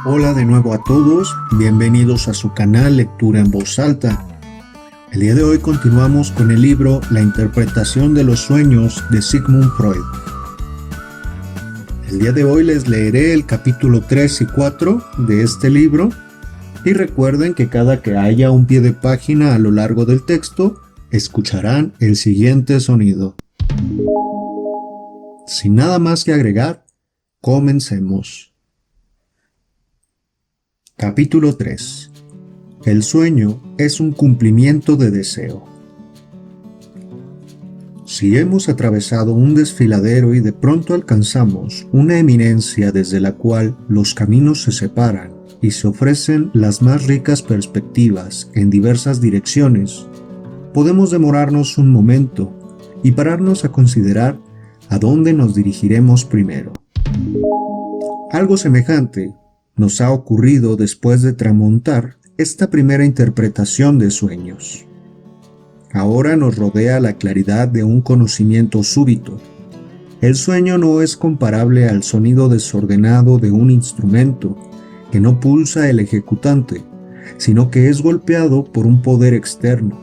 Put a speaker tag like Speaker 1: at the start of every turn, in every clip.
Speaker 1: Hola de nuevo a todos, bienvenidos a su canal Lectura en Voz Alta. El día de hoy continuamos con el libro La interpretación de los sueños de Sigmund Freud. El día de hoy les leeré el capítulo 3 y 4 de este libro y recuerden que cada que haya un pie de página a lo largo del texto, escucharán el siguiente sonido. Sin nada más que agregar, comencemos. Capítulo 3. El sueño es un cumplimiento de deseo. Si hemos atravesado un desfiladero y de pronto alcanzamos una eminencia desde la cual los caminos se separan y se ofrecen las más ricas perspectivas en diversas direcciones, podemos demorarnos un momento y pararnos a considerar a dónde nos dirigiremos primero. Algo semejante nos ha ocurrido después de tramontar esta primera interpretación de sueños. Ahora nos rodea la claridad de un conocimiento súbito. El sueño no es comparable al sonido desordenado de un instrumento que no pulsa el ejecutante, sino que es golpeado por un poder externo.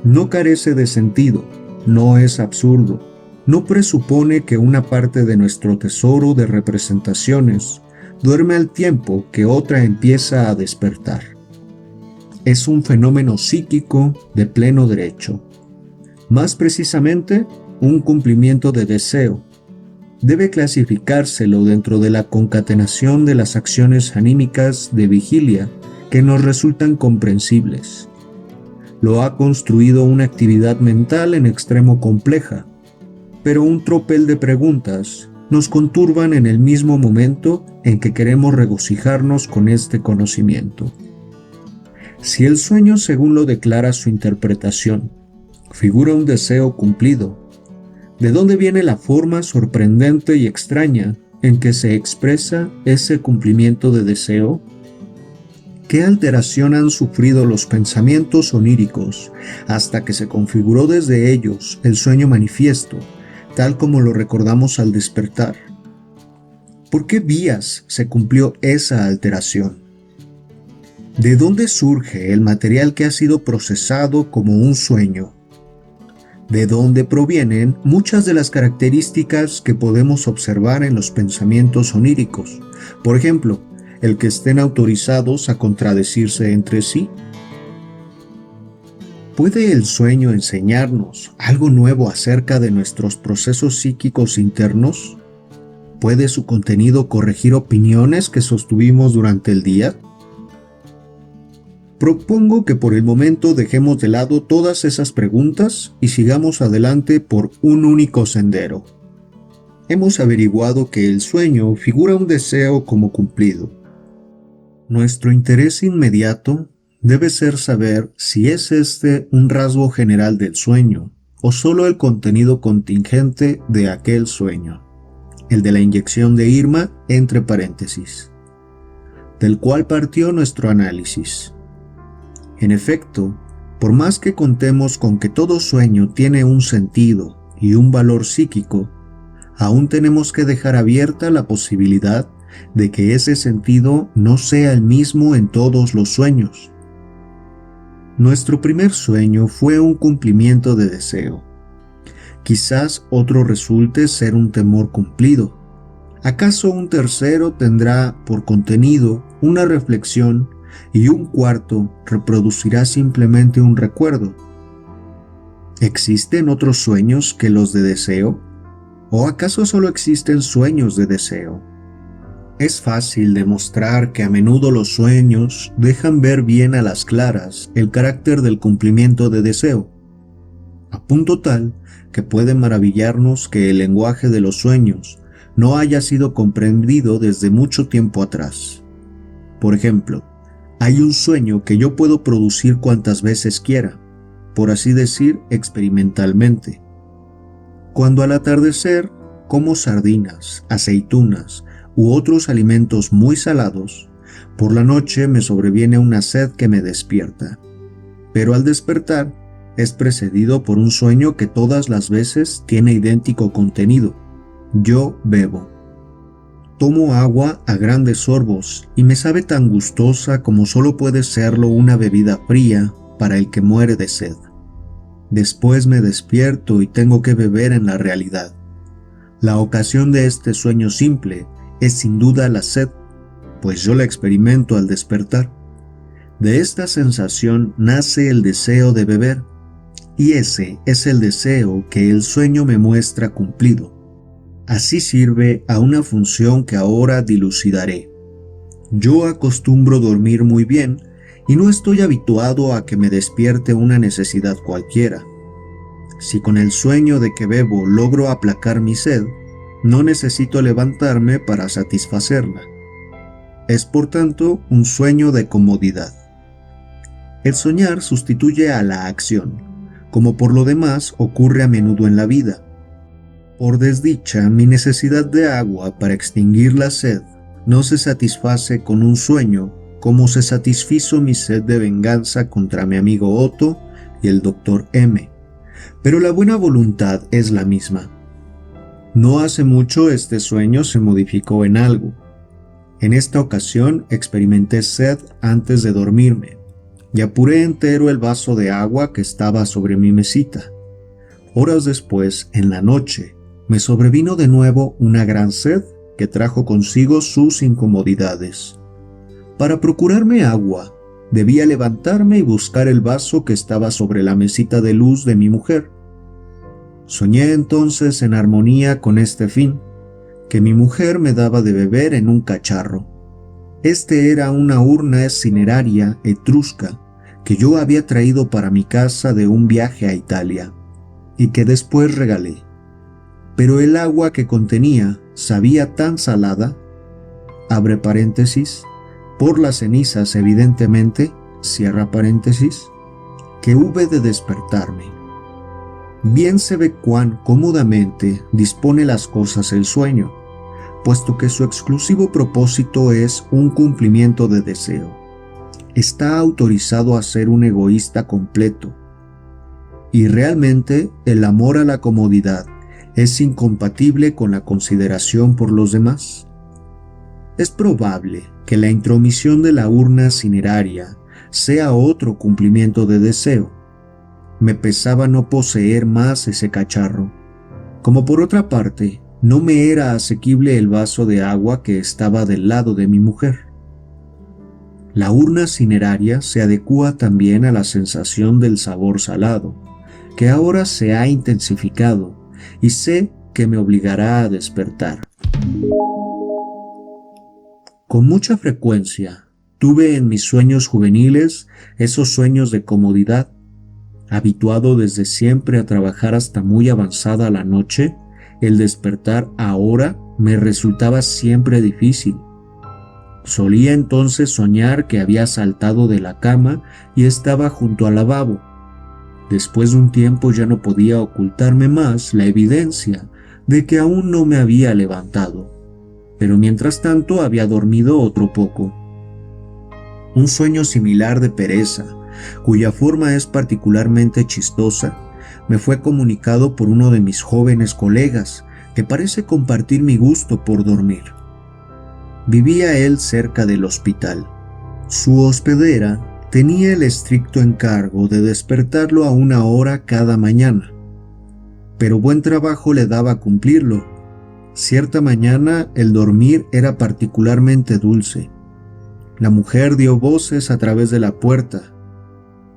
Speaker 1: No carece de sentido, no es absurdo, no presupone que una parte de nuestro tesoro de representaciones duerme al tiempo que otra empieza a despertar. Es un fenómeno psíquico de pleno derecho. Más precisamente, un cumplimiento de deseo. Debe clasificárselo dentro de la concatenación de las acciones anímicas de vigilia que nos resultan comprensibles. Lo ha construido una actividad mental en extremo compleja, pero un tropel de preguntas nos conturban en el mismo momento en que queremos regocijarnos con este conocimiento. Si el sueño, según lo declara su interpretación, figura un deseo cumplido, ¿de dónde viene la forma sorprendente y extraña en que se expresa ese cumplimiento de deseo? ¿Qué alteración han sufrido los pensamientos oníricos hasta que se configuró desde ellos el sueño manifiesto, tal como lo recordamos al despertar? ¿Por qué vías se cumplió esa alteración? ¿De dónde surge el material que ha sido procesado como un sueño? ¿De dónde provienen muchas de las características que podemos observar en los pensamientos oníricos? Por ejemplo, el que estén autorizados a contradecirse entre sí. ¿Puede el sueño enseñarnos algo nuevo acerca de nuestros procesos psíquicos internos? ¿Puede su contenido corregir opiniones que sostuvimos durante el día? Propongo que por el momento dejemos de lado todas esas preguntas y sigamos adelante por un único sendero. Hemos averiguado que el sueño figura un deseo como cumplido. Nuestro interés inmediato debe ser saber si es este un rasgo general del sueño o solo el contenido contingente de aquel sueño, el de la inyección de Irma entre paréntesis, del cual partió nuestro análisis. En efecto, por más que contemos con que todo sueño tiene un sentido y un valor psíquico, aún tenemos que dejar abierta la posibilidad de que ese sentido no sea el mismo en todos los sueños. Nuestro primer sueño fue un cumplimiento de deseo. Quizás otro resulte ser un temor cumplido. ¿Acaso un tercero tendrá por contenido una reflexión y un cuarto reproducirá simplemente un recuerdo? ¿Existen otros sueños que los de deseo? ¿O acaso solo existen sueños de deseo? Es fácil demostrar que a menudo los sueños dejan ver bien a las claras el carácter del cumplimiento de deseo, a punto tal que puede maravillarnos que el lenguaje de los sueños no haya sido comprendido desde mucho tiempo atrás. Por ejemplo, hay un sueño que yo puedo producir cuantas veces quiera, por así decir, experimentalmente. Cuando al atardecer como sardinas, aceitunas u otros alimentos muy salados, por la noche me sobreviene una sed que me despierta. Pero al despertar es precedido por un sueño que todas las veces tiene idéntico contenido. Yo bebo. tomo agua a grandes sorbos y me sabe tan gustosa como solo puede serlo una bebida fría para el que muere de sed. Después me despierto y tengo que beber en la realidad. La ocasión de este sueño simple es sin duda la sed, pues yo la experimento al despertar. De esta sensación nace el deseo de beber, y ese es el deseo que el sueño me muestra cumplido. Así sirve a una función que ahora dilucidaré. Yo acostumbro dormir muy bien y no estoy habituado a que me despierte una necesidad cualquiera. Si con el sueño de que bebo logro aplacar mi sed, no necesito levantarme para satisfacerla. Es por tanto un sueño de comodidad. El soñar sustituye a la acción, como por lo demás ocurre a menudo en la vida. Por desdicha, mi necesidad de agua para extinguir la sed no se satisface con un sueño como se satisfizo mi sed de venganza contra mi amigo Otto y el Dr. M. Pero la buena voluntad es la misma. No hace mucho este sueño se modificó en algo. En esta ocasión experimenté sed antes de dormirme y apuré entero el vaso de agua que estaba sobre mi mesita. Horas después, en la noche, me sobrevino de nuevo una gran sed que trajo consigo sus incomodidades. Para procurarme agua, debía levantarme y buscar el vaso que estaba sobre la mesita de luz de mi mujer. Soñé entonces en armonía con este fin, que mi mujer me daba de beber en un cacharro. Este era una urna cineraria etrusca que yo había traído para mi casa de un viaje a Italia y que después regalé. Pero el agua que contenía sabía tan salada, abre paréntesis, por las cenizas evidentemente, cierra paréntesis, que hube de despertarme. Bien se ve cuán cómodamente dispone las cosas el sueño, puesto que su exclusivo propósito es un cumplimiento de deseo. Está autorizado a ser un egoísta completo. Y realmente el amor a la comodidad es incompatible con la consideración por los demás. Es probable que la intromisión de la urna cineraria sea otro cumplimiento de deseo. Me pesaba no poseer más ese cacharro. Como por otra parte, no me era asequible el vaso de agua que estaba del lado de mi mujer. La urna cineraria se adecúa también a la sensación del sabor salado, que ahora se ha intensificado y sé que me obligará a despertar. Con mucha frecuencia tuve en mis sueños juveniles esos sueños de comodidad. Habituado desde siempre a trabajar hasta muy avanzada la noche, el despertar ahora me resultaba siempre difícil. Solía entonces soñar que había saltado de la cama y estaba junto al lavabo. Después de un tiempo ya no podía ocultarme más la evidencia de que aún no me había levantado, pero mientras tanto había dormido otro poco. Un sueño similar de pereza, cuya forma es particularmente chistosa, me fue comunicado por uno de mis jóvenes colegas, que parece compartir mi gusto por dormir. Vivía él cerca del hospital. Su hospedera tenía el estricto encargo de despertarlo a una hora cada mañana, pero buen trabajo le daba cumplirlo. Cierta mañana el dormir era particularmente dulce. La mujer dio voces a través de la puerta.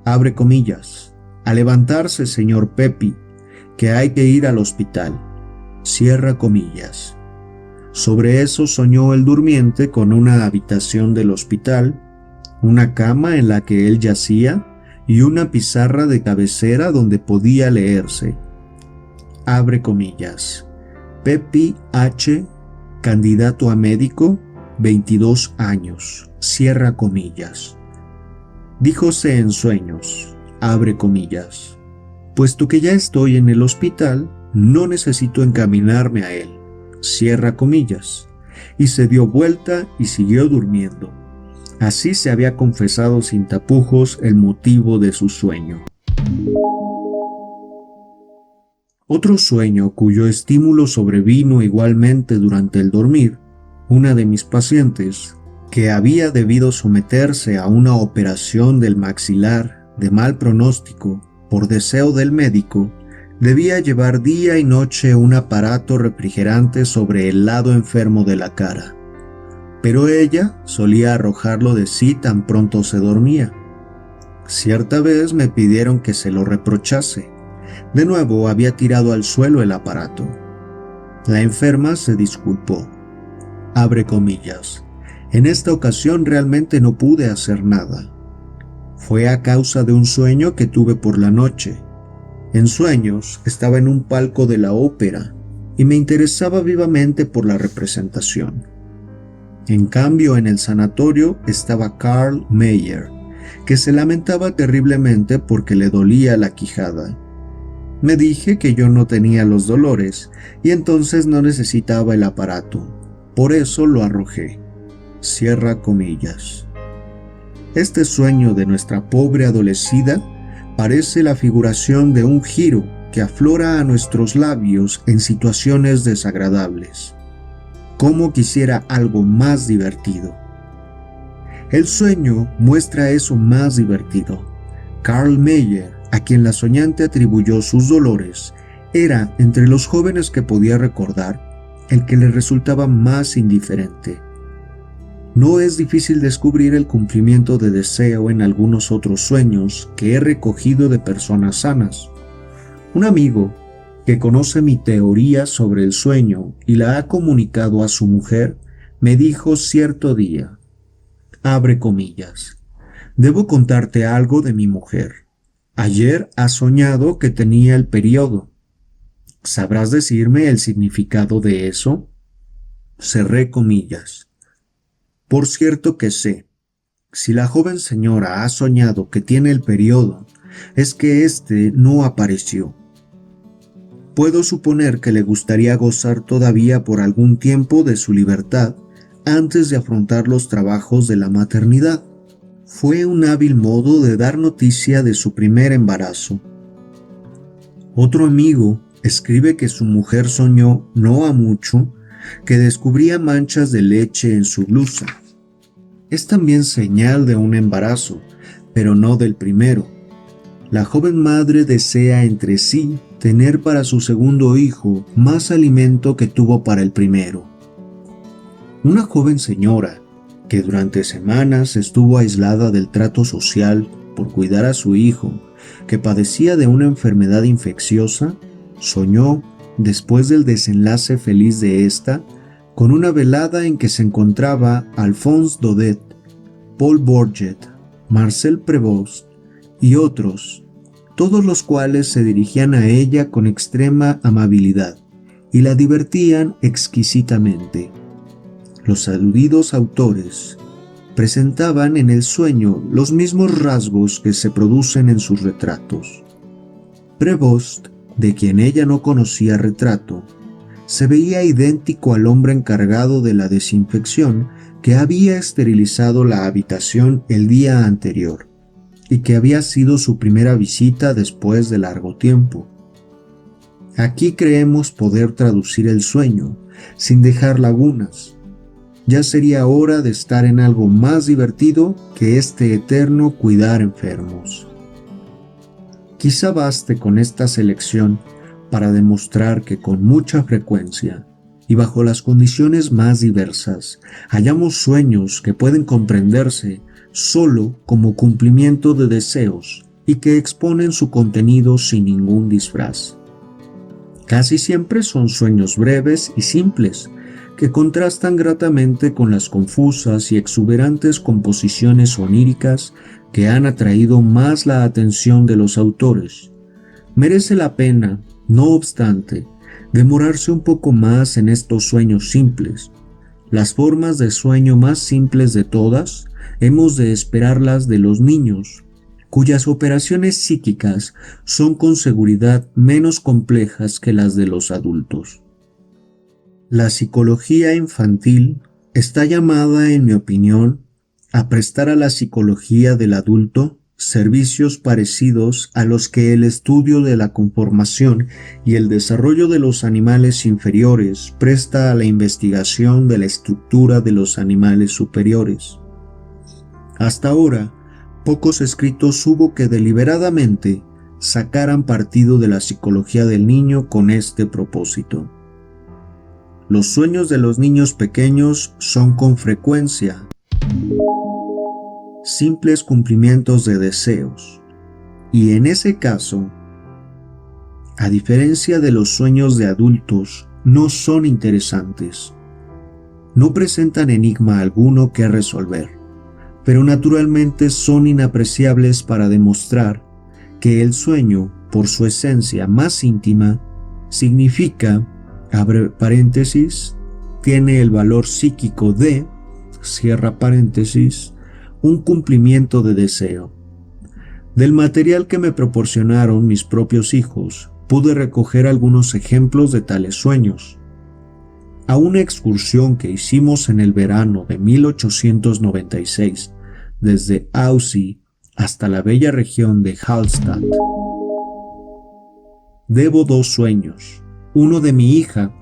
Speaker 1: Abre comillas. A levantarse, señor Pepi, que hay que ir al hospital. Cierra comillas. Sobre eso soñó el durmiente con una habitación del hospital, una cama en la que él yacía y una pizarra de cabecera donde podía leerse. Abre comillas. Pepi H., candidato a médico, 22 años. Cierra comillas. Díjose en sueños. Abre comillas. Puesto que ya estoy en el hospital, no necesito encaminarme a él. Cierra comillas. Y se dio vuelta y siguió durmiendo. Así se había confesado sin tapujos el motivo de su sueño. Otro sueño cuyo estímulo sobrevino igualmente durante el dormir Una de mis pacientes, que había debido someterse a una operación del maxilar de mal pronóstico por deseo del médico, debía llevar día y noche un aparato refrigerante sobre el lado enfermo de la cara. Pero ella solía arrojarlo de sí tan pronto se dormía. Cierta vez me pidieron que se lo reprochase. De nuevo había tirado al suelo el aparato. La enferma se disculpó. Abre comillas. En esta ocasión realmente no pude hacer nada. Fue a causa de un sueño que tuve por la noche. En sueños estaba en un palco de la ópera y me interesaba vivamente por la representación. En cambio, en el sanatorio estaba Carl Meyer, que se lamentaba terriblemente porque le dolía la quijada. Me dije que yo no tenía los dolores y entonces no necesitaba el aparato. Por eso lo arrojé. Cierra comillas. Este sueño de nuestra pobre adolecida parece la figuración de un giro que aflora a nuestros labios en situaciones desagradables. Cómo quisiera algo más divertido. El sueño muestra eso más divertido. Carl Meyer, a quien la soñante atribuyó sus dolores, era, entre los jóvenes que podía recordar, el que le resultaba más indiferente. No es difícil descubrir el cumplimiento de deseo en algunos otros sueños que he recogido de personas sanas. Un amigo, que conoce mi teoría sobre el sueño y la ha comunicado a su mujer, me dijo cierto día, abre comillas, debo contarte algo de mi mujer. Ayer ha soñado que tenía el periodo. ¿Sabrás decirme el significado de eso? Cerré comillas. Por cierto que sé, si la joven señora ha soñado que tiene el periodo, es que éste no apareció. Puedo suponer que le gustaría gozar todavía por algún tiempo de su libertad antes de afrontar los trabajos de la maternidad. Fue un hábil modo de dar noticia de su primer embarazo. Otro amigo escribe que su mujer soñó, no ha mucho, que descubría manchas de leche en su blusa. Es también señal de un embarazo, pero no del primero. La joven madre desea entre sí tener para su segundo hijo más alimento que tuvo para el primero. Una joven señora, que durante semanas estuvo aislada del trato social por cuidar a su hijo, que padecía de una enfermedad infecciosa, soñó, después del desenlace feliz de esta, con una velada en que se encontraba Alphonse Daudet, Paul Bourget, Marcel Prévost y otros, todos los cuales se dirigían a ella con extrema amabilidad y la divertían exquisitamente. Los aludidos autores presentaban en el sueño los mismos rasgos que se producen en sus retratos. Prévost, de quien ella no conocía retrato, se veía idéntico al hombre encargado de la desinfección que había esterilizado la habitación el día anterior y que había sido su primera visita después de largo tiempo. Aquí creemos poder traducir el sueño sin dejar lagunas. Ya sería hora de estar en algo más divertido que este eterno cuidar enfermos. Quizá baste con esta selección para demostrar que con mucha frecuencia y bajo las condiciones más diversas hallamos sueños que pueden comprenderse solo como cumplimiento de deseos y que exponen su contenido sin ningún disfraz. Casi siempre son sueños breves y simples que contrastan gratamente con las confusas y exuberantes composiciones oníricas que han atraído más la atención de los autores. Merece la pena, no obstante, demorarse un poco más en estos sueños simples. Las formas de sueño más simples de todas hemos de esperarlas de los niños, cuyas operaciones psíquicas son con seguridad menos complejas que las de los adultos. La psicología infantil está llamada, en mi opinión, a prestar a la psicología del adulto servicios parecidos a los que el estudio de la conformación y el desarrollo de los animales inferiores presta a la investigación de la estructura de los animales superiores. Hasta ahora, pocos escritos hubo que deliberadamente sacaran partido de la psicología del niño con este propósito. Los sueños de los niños pequeños son con frecuencia simples cumplimientos de deseos, y en ese caso, a diferencia de los sueños de adultos, no son interesantes. No presentan enigma alguno que resolver, pero naturalmente son inapreciables para demostrar que el sueño, por su esencia más íntima, significa, abre paréntesis, tiene el valor psíquico de, cierra paréntesis, un cumplimiento de deseo. Del material que me proporcionaron mis propios hijos, pude recoger algunos ejemplos de tales sueños. A una excursión que hicimos en el verano de 1896, desde Aussee hasta la bella región de Hallstatt, debo 2 sueños, uno de mi hija,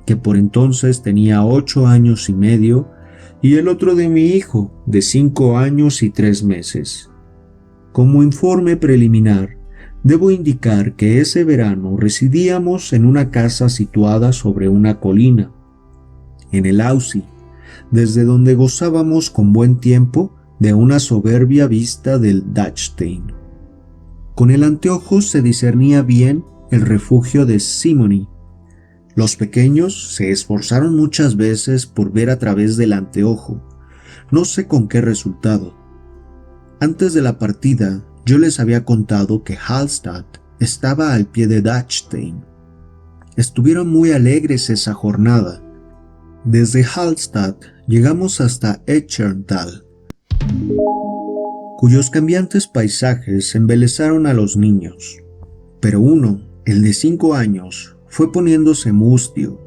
Speaker 1: que por entonces tenía 8 años y medio, y el otro de mi hijo, de 5 años y 3 meses. Como informe preliminar, debo indicar que ese verano residíamos en una casa situada sobre una colina, en el Aussee, desde donde gozábamos con buen tiempo de una soberbia vista del Dachstein. Con el anteojo se discernía bien el refugio de Simony. Los pequeños se esforzaron muchas veces por ver a través del anteojo, no sé con qué resultado. Antes de la partida, yo les había contado que Hallstatt estaba al pie de Dachstein. Estuvieron muy alegres esa jornada. Desde Hallstatt llegamos hasta Echental, cuyos cambiantes paisajes embelesaron a los niños, pero uno, el de 5 años, fue poniéndose mustio.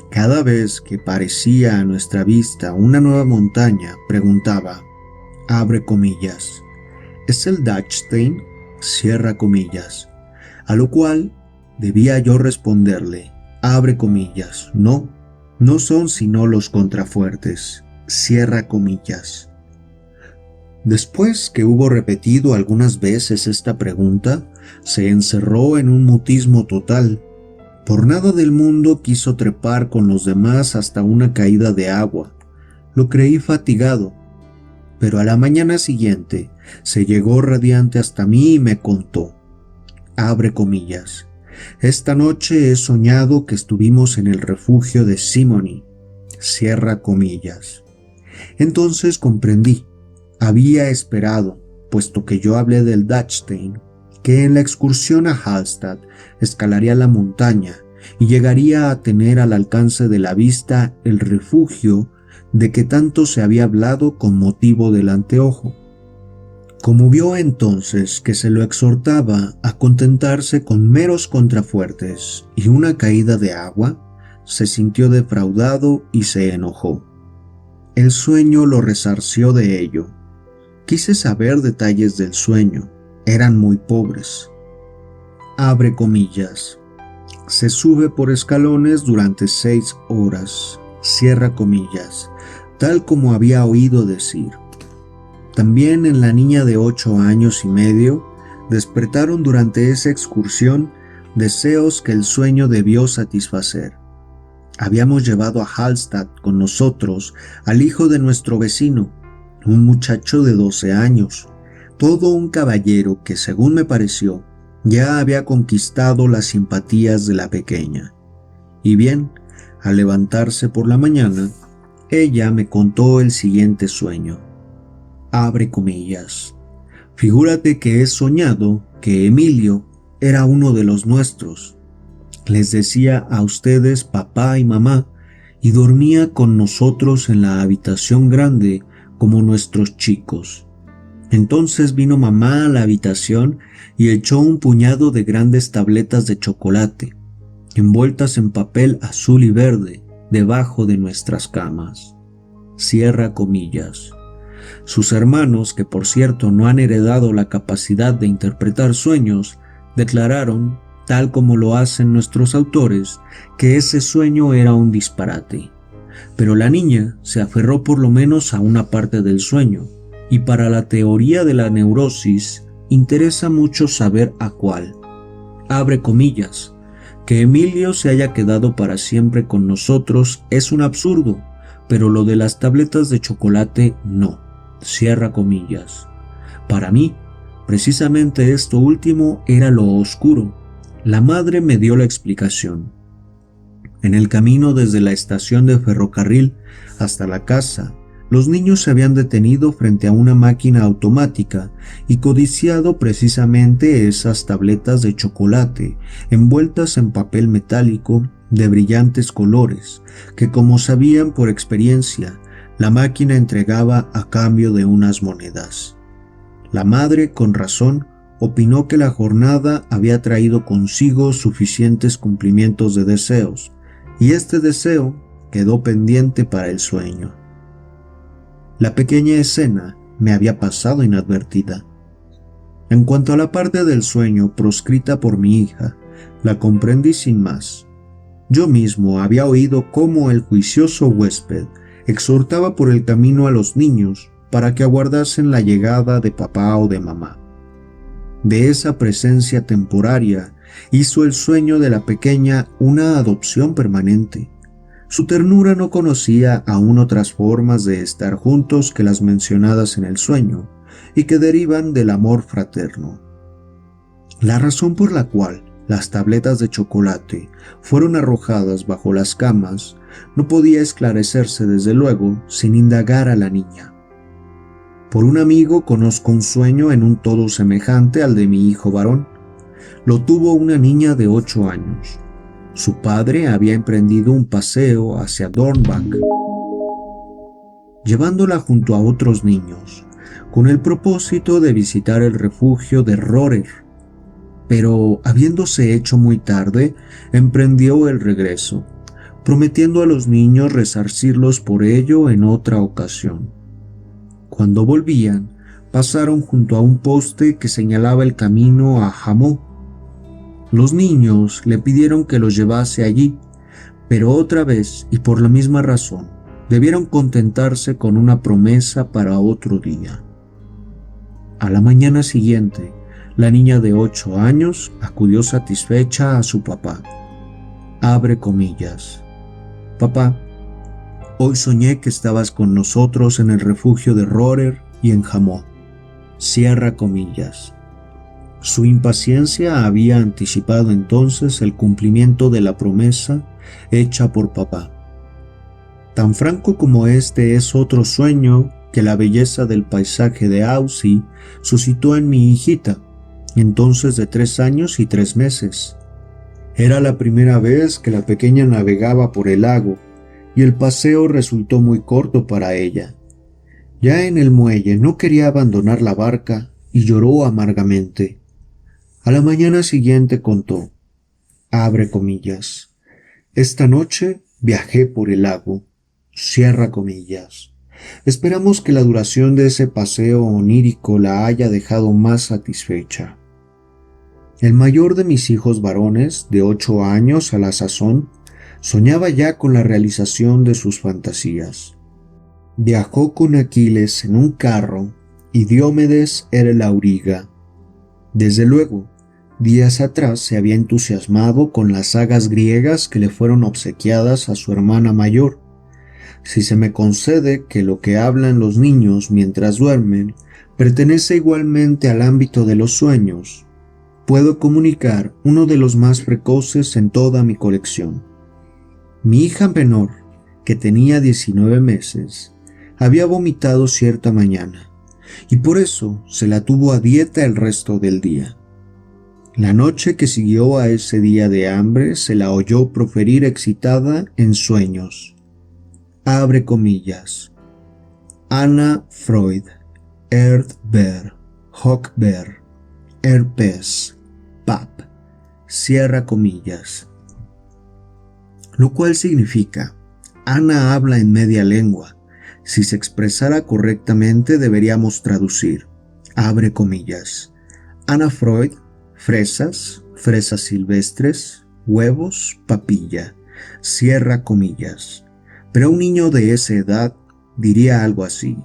Speaker 1: Cada vez que parecía a nuestra vista una nueva montaña, preguntaba, abre comillas, ¿es el Dachstein? Cierra comillas, a lo cual debía yo responderle, abre comillas, no son sino los contrafuertes, cierra comillas. Después que hubo repetido algunas veces esta pregunta, se encerró en un mutismo total. Por nada del mundo quiso trepar con los demás hasta una caída de agua. Lo creí fatigado, pero a la mañana siguiente se llegó radiante hasta mí y me contó, abre comillas, esta noche he soñado que estuvimos en el refugio de Simony, cierra comillas. Entonces comprendí, había esperado, puesto que yo hablé del Dachstein, que en la excursión a Hallstatt escalaría la montaña y llegaría a tener al alcance de la vista el refugio de que tanto se había hablado con motivo del anteojo. Como vio entonces que se lo exhortaba a contentarse con meros contrafuertes y una caída de agua, se sintió defraudado y se enojó. El sueño lo resarció de ello. Quise saber detalles del sueño. Eran muy pobres. Abre comillas. Se sube por escalones durante 6 horas. Cierra comillas. Tal como había oído decir. También en la niña de 8 años y medio despertaron durante esa excursión deseos que el sueño debió satisfacer. Habíamos llevado a Hallstatt con nosotros al hijo de nuestro vecino, un muchacho de 12 años. Todo un caballero que, según me pareció, ya había conquistado las simpatías de la pequeña. Y bien, al levantarse por la mañana, ella me contó el siguiente sueño. Abre comillas. Figúrate que he soñado que Emilio era uno de los nuestros. Les decía a ustedes papá y mamá, y dormía con nosotros en la habitación grande como nuestros chicos. Entonces vino mamá a la habitación y echó un puñado de grandes tabletas de chocolate, envueltas en papel azul y verde, debajo de nuestras camas. Cierra comillas. Sus hermanos, que por cierto no han heredado la capacidad de interpretar sueños, declararon, tal como lo hacen nuestros autores, que ese sueño era un disparate. Pero la niña se aferró por lo menos a una parte del sueño, y para la teoría de la neurosis interesa mucho saber a cuál. Abre comillas, que Emilio se haya quedado para siempre con nosotros es un absurdo, pero lo de las tabletas de chocolate no. Cierra comillas. Para mí, precisamente esto último era lo oscuro. La madre me dio la explicación. En el camino desde la estación de ferrocarril hasta la casa, los niños se habían detenido frente a una máquina automática y codiciado precisamente esas tabletas de chocolate envueltas en papel metálico de brillantes colores que, como sabían por experiencia, la máquina entregaba a cambio de unas monedas. La madre, con razón, opinó que la jornada había traído consigo suficientes cumplimientos de deseos, y este deseo quedó pendiente para el sueño. La pequeña escena me había pasado inadvertida. En cuanto a la parte del sueño proscrita por mi hija, la comprendí sin más. Yo mismo había oído cómo el juicioso huésped exhortaba por el camino a los niños para que aguardasen la llegada de papá o de mamá. De esa presencia temporaria hizo el sueño de la pequeña una adopción permanente. Su ternura no conocía aún otras formas de estar juntos que las mencionadas en el sueño y que derivan del amor fraterno. La razón por la cual las tabletas de chocolate fueron arrojadas bajo las camas no podía esclarecerse desde luego sin indagar a la niña. Por un amigo conozco un sueño en un todo semejante al de mi hijo varón. Lo tuvo una niña de 8 años. Su padre había emprendido un paseo hacia Dornbach, llevándola junto a otros niños, con el propósito de visitar el refugio de Rorer. Pero, habiéndose hecho muy tarde, emprendió el regreso, prometiendo a los niños resarcirlos por ello en otra ocasión. Cuando volvían, pasaron junto a un poste que señalaba el camino a Hammó. Los niños le pidieron que los llevase allí, pero otra vez y por la misma razón, debieron contentarse con una promesa para otro día. A la mañana siguiente, la niña de 8 años acudió satisfecha a su papá. Abre comillas. Papá, hoy soñé que estabas con nosotros en el refugio de Rorer y en Hammó. Cierra comillas. Su impaciencia había anticipado entonces el cumplimiento de la promesa hecha por papá. Tan franco como este es otro sueño que la belleza del paisaje de Aussee suscitó en mi hijita, entonces de 3 años y 3 meses. Era la primera vez que la pequeña navegaba por el lago, y el paseo resultó muy corto para ella. Ya en el muelle no quería abandonar la barca y lloró amargamente. A la mañana siguiente contó, abre comillas, esta noche viajé por el lago, cierra comillas. Esperamos que la duración de ese paseo onírico la haya dejado más satisfecha. El mayor de mis hijos varones, de 8 años a la sazón, soñaba ya con la realización de sus fantasías. Viajó con Aquiles en un carro y Diomedes era el auriga. Desde luego, días atrás se había entusiasmado con las sagas griegas que le fueron obsequiadas a su hermana mayor. Si se me concede que lo que hablan los niños mientras duermen pertenece igualmente al ámbito de los sueños, puedo comunicar uno de los más precoces en toda mi colección. Mi hija menor, que tenía 19 meses, había vomitado cierta mañana, y por eso se la tuvo a dieta el resto del día. La noche que siguió a ese día de hambre se la oyó proferir excitada en sueños. Abre comillas. Anna Freud, Erdbeer, Hochbeer, Herpes, Pap, cierra comillas. Lo cual significa, Ana habla en media lengua, Si se expresara correctamente deberíamos traducir, abre comillas, Ana Freud, fresas, fresas silvestres, huevos, papilla, cierra comillas. Pero un niño de esa edad diría algo así,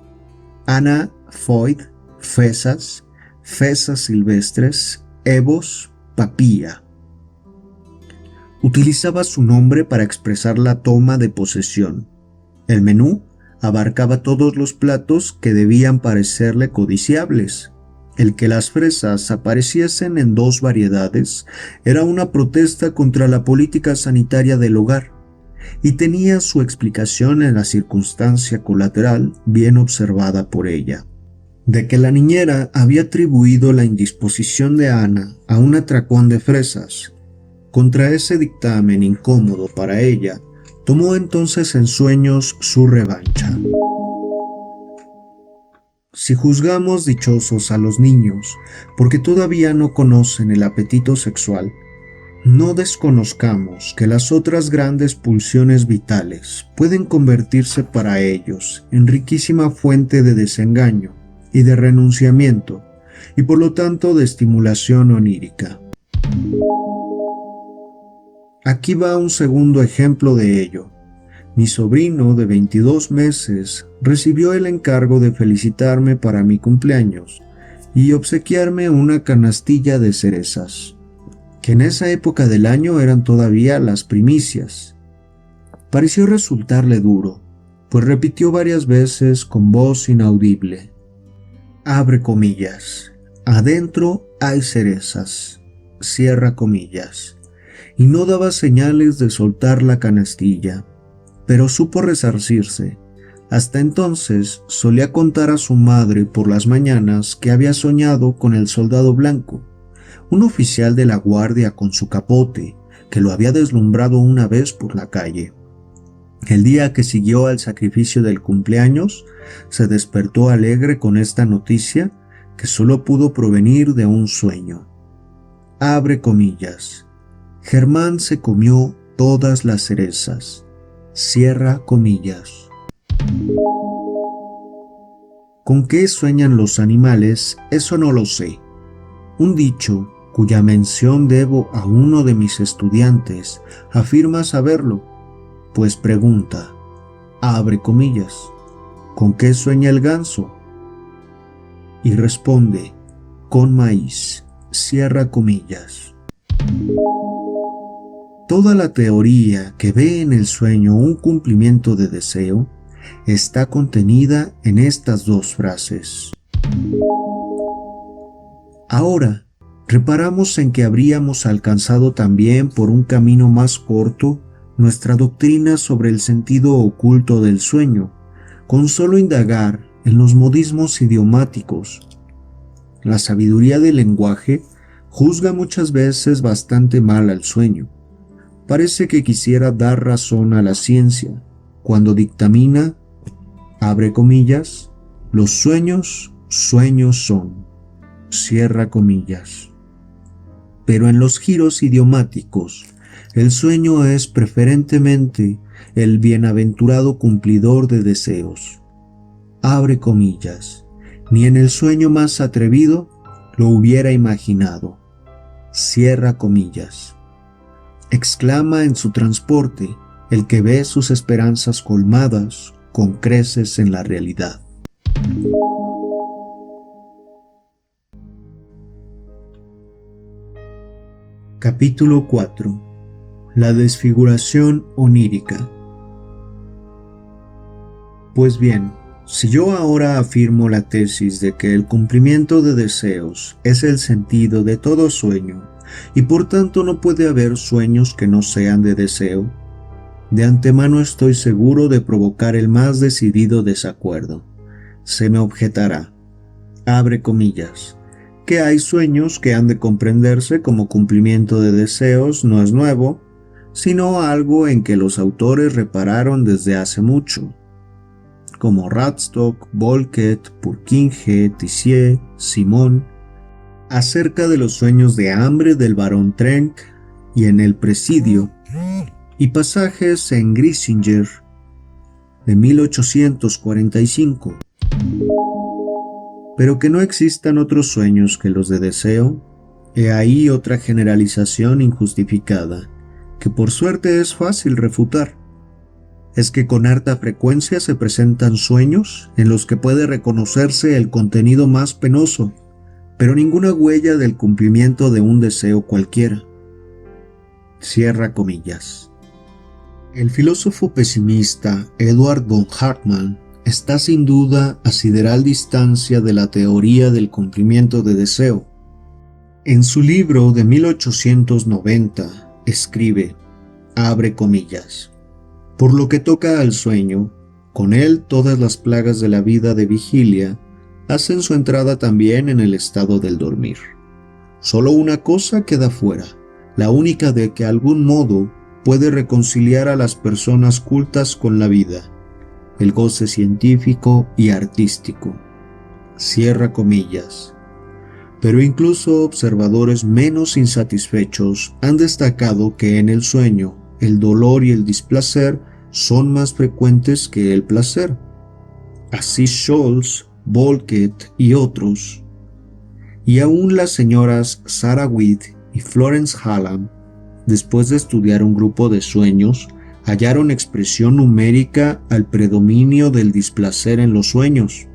Speaker 1: Ana Freud, fresas, fresas silvestres, huevos, papilla. Utilizaba su nombre para expresar la toma de posesión. El menú abarcaba todos los platos que debían parecerle codiciables. El que las fresas apareciesen en 2 variedades era una protesta contra la política sanitaria del hogar, y tenía su explicación en la circunstancia colateral bien observada por ella, de que la niñera había atribuido la indisposición de Ana a un atracón de fresas. Contra ese dictamen incómodo para ella, tomó entonces en sueños su revancha. Si juzgamos dichosos a los niños porque todavía no conocen el apetito sexual, no desconozcamos que las otras grandes pulsiones vitales pueden convertirse para ellos en riquísima fuente de desengaño y de renunciamiento, y por lo tanto de estimulación onírica. Aquí va un segundo ejemplo de ello. Mi sobrino de 22 meses recibió el encargo de felicitarme para mi cumpleaños y obsequiarme una canastilla de cerezas, que en esa época del año eran todavía las primicias. Pareció resultarle duro, pues repitió varias veces con voz inaudible, abre comillas, adentro hay cerezas, cierra comillas, y no daba señales de soltar la canastilla, pero supo resarcirse. Hasta entonces solía contar a su madre por las mañanas que había soñado con el soldado blanco, un oficial de la guardia con su capote, que lo había deslumbrado una vez por la calle. El día que siguió al sacrificio del cumpleaños, se despertó alegre con esta noticia que solo pudo provenir de un sueño. Abre comillas. Germán se comió todas las cerezas. Cierra comillas. ¿Con qué sueñan los animales? Eso no lo sé. Un dicho, cuya mención debo a uno de mis estudiantes, afirma saberlo, pues pregunta, abre comillas, ¿con qué sueña el ganso? Y responde, con maíz, cierra comillas. Toda la teoría que ve en el sueño un cumplimiento de deseo está contenida en estas 2 frases. Ahora, reparamos en que habríamos alcanzado también por un camino más corto nuestra doctrina sobre el sentido oculto del sueño, con solo indagar en los modismos idiomáticos. La sabiduría del lenguaje juzga muchas veces bastante mal al sueño. Parece que quisiera dar razón a la ciencia cuando dictamina, abre comillas, los sueños, sueños son, cierra comillas. Pero en los giros idiomáticos, el sueño es preferentemente el bienaventurado cumplidor de deseos. Abre comillas, ni en el sueño más atrevido lo hubiera imaginado. Cierra comillas. Exclama en su transporte el que ve sus esperanzas colmadas con creces en la realidad. Capítulo 4. La desfiguración onírica. Pues bien, si yo ahora afirmo la tesis de que el cumplimiento de deseos es el sentido de todo sueño, y por tanto no puede haber sueños que no sean de deseo, de antemano estoy seguro de provocar el más decidido desacuerdo. Se me objetará, abre comillas, que hay sueños que han de comprenderse como cumplimiento de deseos no es nuevo, sino algo en que los autores repararon desde hace mucho, como Radstock, Volket, Purkinje, Tissier, Simon, acerca de los sueños de hambre del barón Trenck y en el Presidio, y pasajes en Grisinger, de 1845. Pero que no existan otros sueños que los de deseo, he ahí otra generalización injustificada, que por suerte es fácil refutar. Es que con harta frecuencia se presentan sueños en los que puede reconocerse el contenido más penoso, pero ninguna huella del cumplimiento de un deseo cualquiera. Cierra comillas. El filósofo pesimista Edward von Hartmann está sin duda a sideral distancia de la teoría del cumplimiento de deseo. En su libro de 1890 escribe, abre comillas, por lo que toca al sueño, con él todas las plagas de la vida de vigilia hacen su entrada también en el estado del dormir. Solo una cosa queda fuera, la única de que algún modo puede reconciliar a las personas cultas con la vida, el goce científico y artístico. Cierra comillas. Pero incluso observadores menos insatisfechos han destacado que en el sueño el dolor y el displacer son más frecuentes que el placer. Así Scholz, Volkett y otros. Y aún las señoras Sarah Witt y Florence Hallam, después de estudiar un grupo de sueños, hallaron expresión numérica al predominio del displacer en los sueños.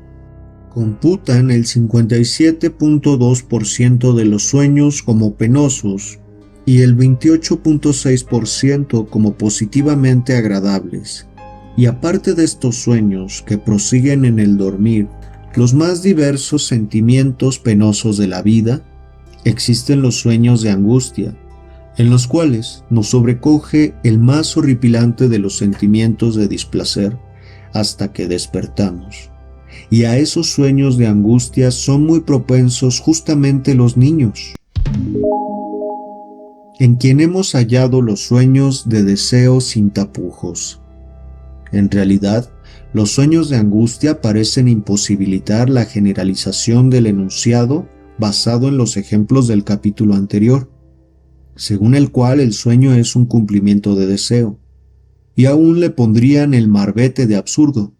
Speaker 1: Computan el 57.2% de los sueños como penosos y el 28.6% como positivamente agradables. Y aparte de estos sueños que prosiguen en el dormir los más diversos sentimientos penosos de la vida, existen los sueños de angustia, en los cuales nos sobrecoge el más horripilante de los sentimientos de displacer hasta que despertamos. Y a esos sueños de angustia son muy propensos justamente los niños, en quien hemos hallado los sueños de deseo sin tapujos. En realidad, los sueños de angustia parecen imposibilitar la generalización del enunciado basado en los ejemplos del capítulo anterior, según el cual el sueño es un cumplimiento de deseo, y aún le pondrían el marbete de absurdo.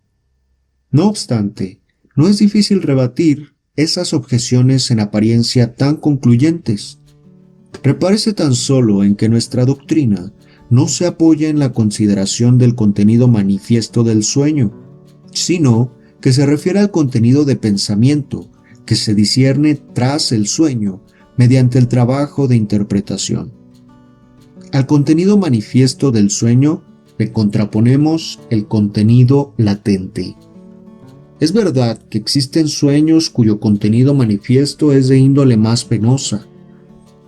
Speaker 1: No obstante, no es difícil rebatir esas objeciones en apariencia tan concluyentes. Repárese tan solo en que nuestra doctrina no se apoya en la consideración del contenido manifiesto del sueño, sino que se refiere al contenido de pensamiento que se discierne tras el sueño mediante el trabajo de interpretación. Al contenido manifiesto del sueño le contraponemos el contenido latente. Es verdad que existen sueños cuyo contenido manifiesto es de índole más penosa,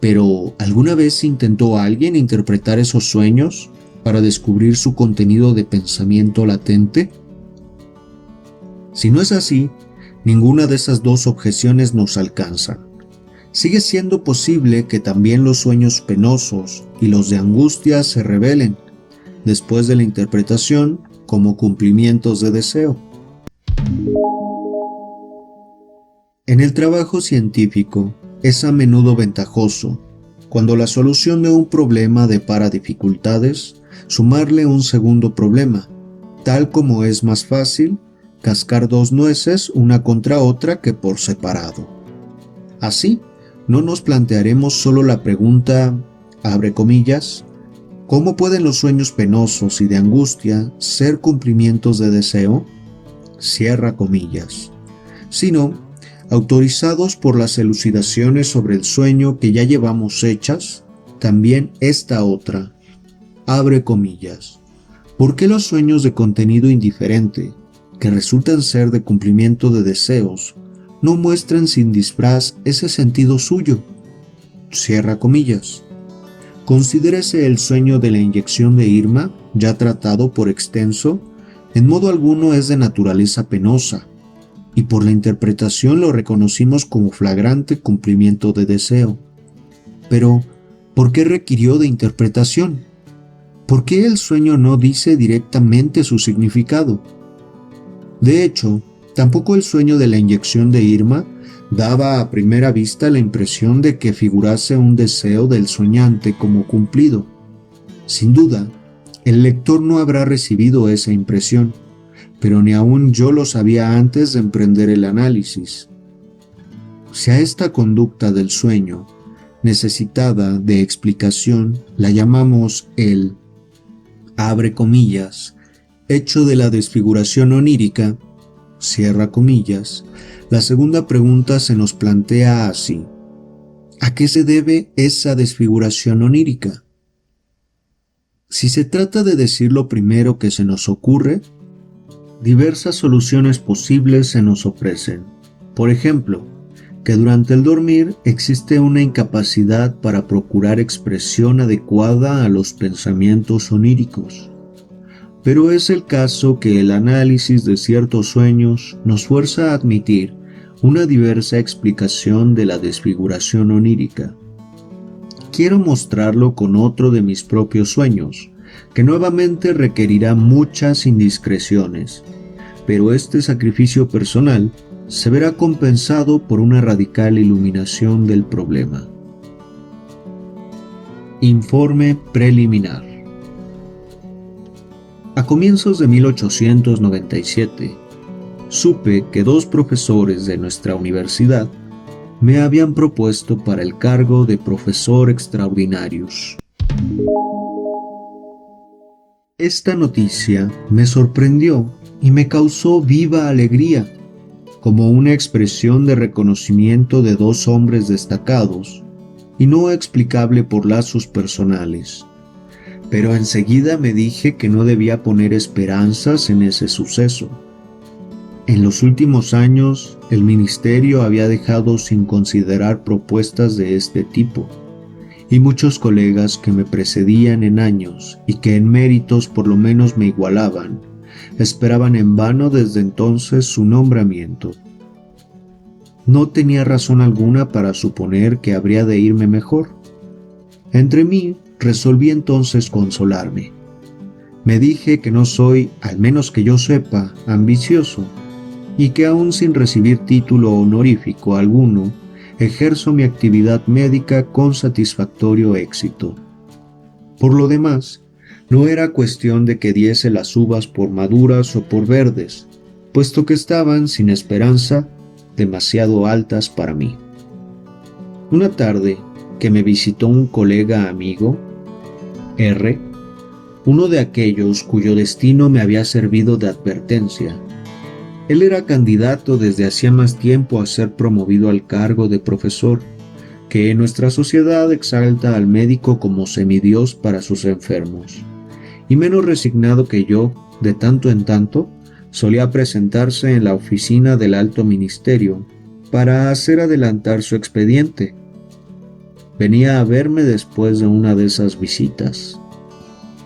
Speaker 1: pero ¿alguna vez intentó alguien interpretar esos sueños para descubrir su contenido de pensamiento latente? Si no es así, ninguna de esas dos objeciones nos alcanza. Sigue siendo posible que también los sueños penosos y los de angustia se revelen, después de la interpretación, como cumplimientos de deseo. En el trabajo científico es a menudo ventajoso, cuando la solución de un problema depara dificultades, sumarle un segundo problema, tal como es más fácil cascar dos nueces una contra otra que por separado. Así, no nos plantearemos solo la pregunta, abre comillas, ¿cómo pueden los sueños penosos y de angustia ser cumplimientos de deseo? Cierra comillas, sino, autorizados por las elucidaciones sobre el sueño que ya llevamos hechas, también esta otra, abre comillas, ¿por qué los sueños de contenido indiferente, que resultan ser de cumplimiento de deseos, no muestran sin disfraz ese sentido suyo? Cierra comillas. Considérese el sueño de la inyección de Irma, ya tratado por extenso, en modo alguno es de naturaleza penosa, y por la interpretación lo reconocimos como flagrante cumplimiento de deseo. Pero, ¿por qué requirió de interpretación? ¿Por qué el sueño no dice directamente su significado? De hecho, tampoco el sueño de la inyección de Irma daba a primera vista la impresión de que figurase un deseo del soñante como cumplido. Sin duda, el lector no habrá recibido esa impresión, pero ni aun yo lo sabía antes de emprender el análisis. Si a esta conducta del sueño, necesitada de explicación, la llamamos el, abre comillas, hecho de la desfiguración onírica, cierra comillas, la segunda pregunta se nos plantea así: ¿a qué se debe esa desfiguración onírica? Si se trata de decir lo primero que se nos ocurre, diversas soluciones posibles se nos ofrecen. Por ejemplo, que durante el dormir existe una incapacidad para procurar expresión adecuada a los pensamientos oníricos. Pero es el caso que el análisis de ciertos sueños nos fuerza a admitir una diversa explicación de la desfiguración onírica. Quiero mostrarlo con otro de mis propios sueños, que nuevamente requerirá muchas indiscreciones, pero este sacrificio personal se verá compensado por una radical iluminación del problema. Informe preliminar. A comienzos de 1897, supe que dos profesores de nuestra universidad me habían propuesto para el cargo de profesor extraordinarius. Esta noticia me sorprendió y me causó viva alegría, como una expresión de reconocimiento de dos hombres destacados y no explicable por lazos personales. Pero enseguida me dije que no debía poner esperanzas en ese suceso. En los últimos años, el ministerio había dejado sin considerar propuestas de este tipo, y muchos colegas que me precedían en años y que en méritos por lo menos me igualaban, esperaban en vano desde entonces su nombramiento. No tenía razón alguna para suponer que habría de irme mejor. Entre mí, resolví entonces consolarme. Me dije que no soy, al menos que yo sepa, ambicioso, y que aún sin recibir título honorífico alguno, ejerzo mi actividad médica con satisfactorio éxito. Por lo demás, no era cuestión de que diese las uvas por maduras o por verdes, puesto que estaban, sin esperanza, demasiado altas para mí. Una tarde que me visitó un colega amigo, R., uno de aquellos cuyo destino me había servido de advertencia. Él era candidato desde hacía más tiempo a ser promovido al cargo de profesor, que en nuestra sociedad exalta al médico como semidios para sus enfermos, y menos resignado que yo, de tanto en tanto, solía presentarse en la oficina del alto ministerio para hacer adelantar su expediente. Venía a verme después de una de esas visitas.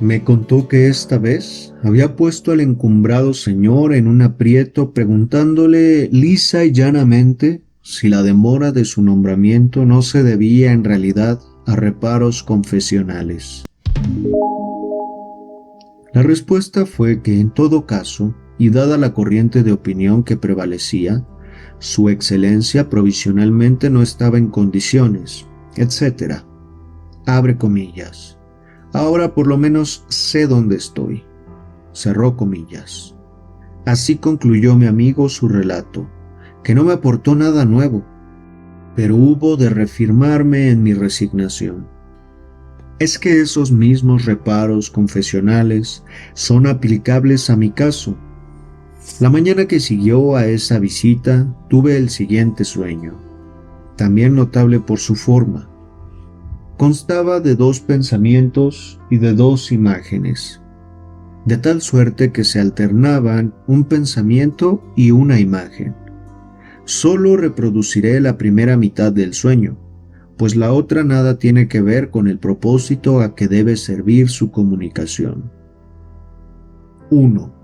Speaker 1: Me contó que esta vez había puesto al encumbrado señor en un aprieto preguntándole lisa y llanamente si la demora de su nombramiento no se debía en realidad a reparos confesionales. La respuesta fue que en todo caso, y dada la corriente de opinión que prevalecía, su excelencia provisionalmente no estaba en condiciones, etc. Abre comillas. Ahora por lo menos sé dónde estoy. Cerró comillas. Así concluyó mi amigo su relato, que no me aportó nada nuevo, pero hubo de reafirmarme en mi resignación. Es que esos mismos reparos confesionales son aplicables a mi caso. La mañana que siguió a esa visita tuve el siguiente sueño, también notable por su forma. Constaba de dos pensamientos y de dos imágenes, de tal suerte que se alternaban un pensamiento y una imagen. Solo reproduciré la primera mitad del sueño, pues la otra nada tiene que ver con el propósito a que debe servir su comunicación. 1.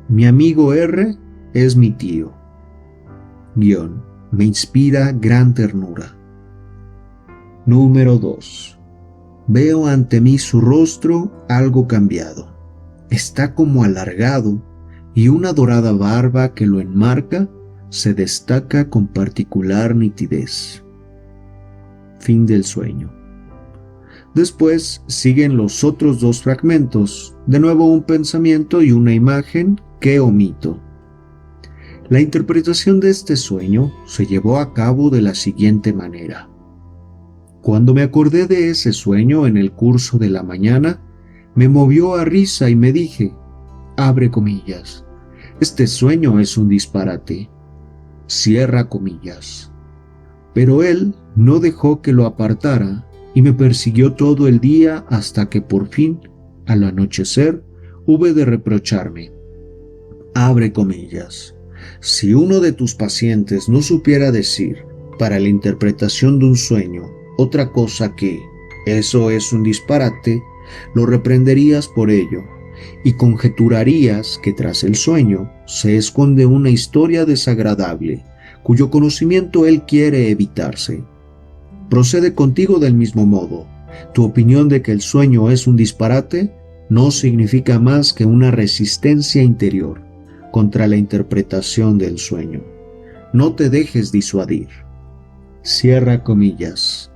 Speaker 1: Mi amigo R es mi tío. Me inspira gran ternura. Número 2. Veo ante mí su rostro algo cambiado. Está como alargado y una dorada barba que lo enmarca se destaca con particular nitidez. Fin del sueño. Después siguen los otros dos fragmentos, de nuevo un pensamiento y una imagen ¿Qué omito? La interpretación de este sueño se llevó a cabo de la siguiente manera. Cuando me acordé de ese sueño en el curso de la mañana, me movió a risa y me dije, abre comillas, este sueño es un disparate, cierra comillas. Pero él no dejó que lo apartara y me persiguió todo el día hasta que por fin, al anochecer, hube de reprocharme. Abre comillas. Si uno de tus pacientes no supiera decir, para la interpretación de un sueño, otra cosa que eso es un disparate, lo reprenderías por ello y conjeturarías que tras el sueño se esconde una historia desagradable cuyo conocimiento él quiere evitarse. Procede contigo del mismo modo. Tu opinión de que el sueño es un disparate no significa más que una resistencia interior contra la interpretación del sueño. No te dejes disuadir. Cierra comillas.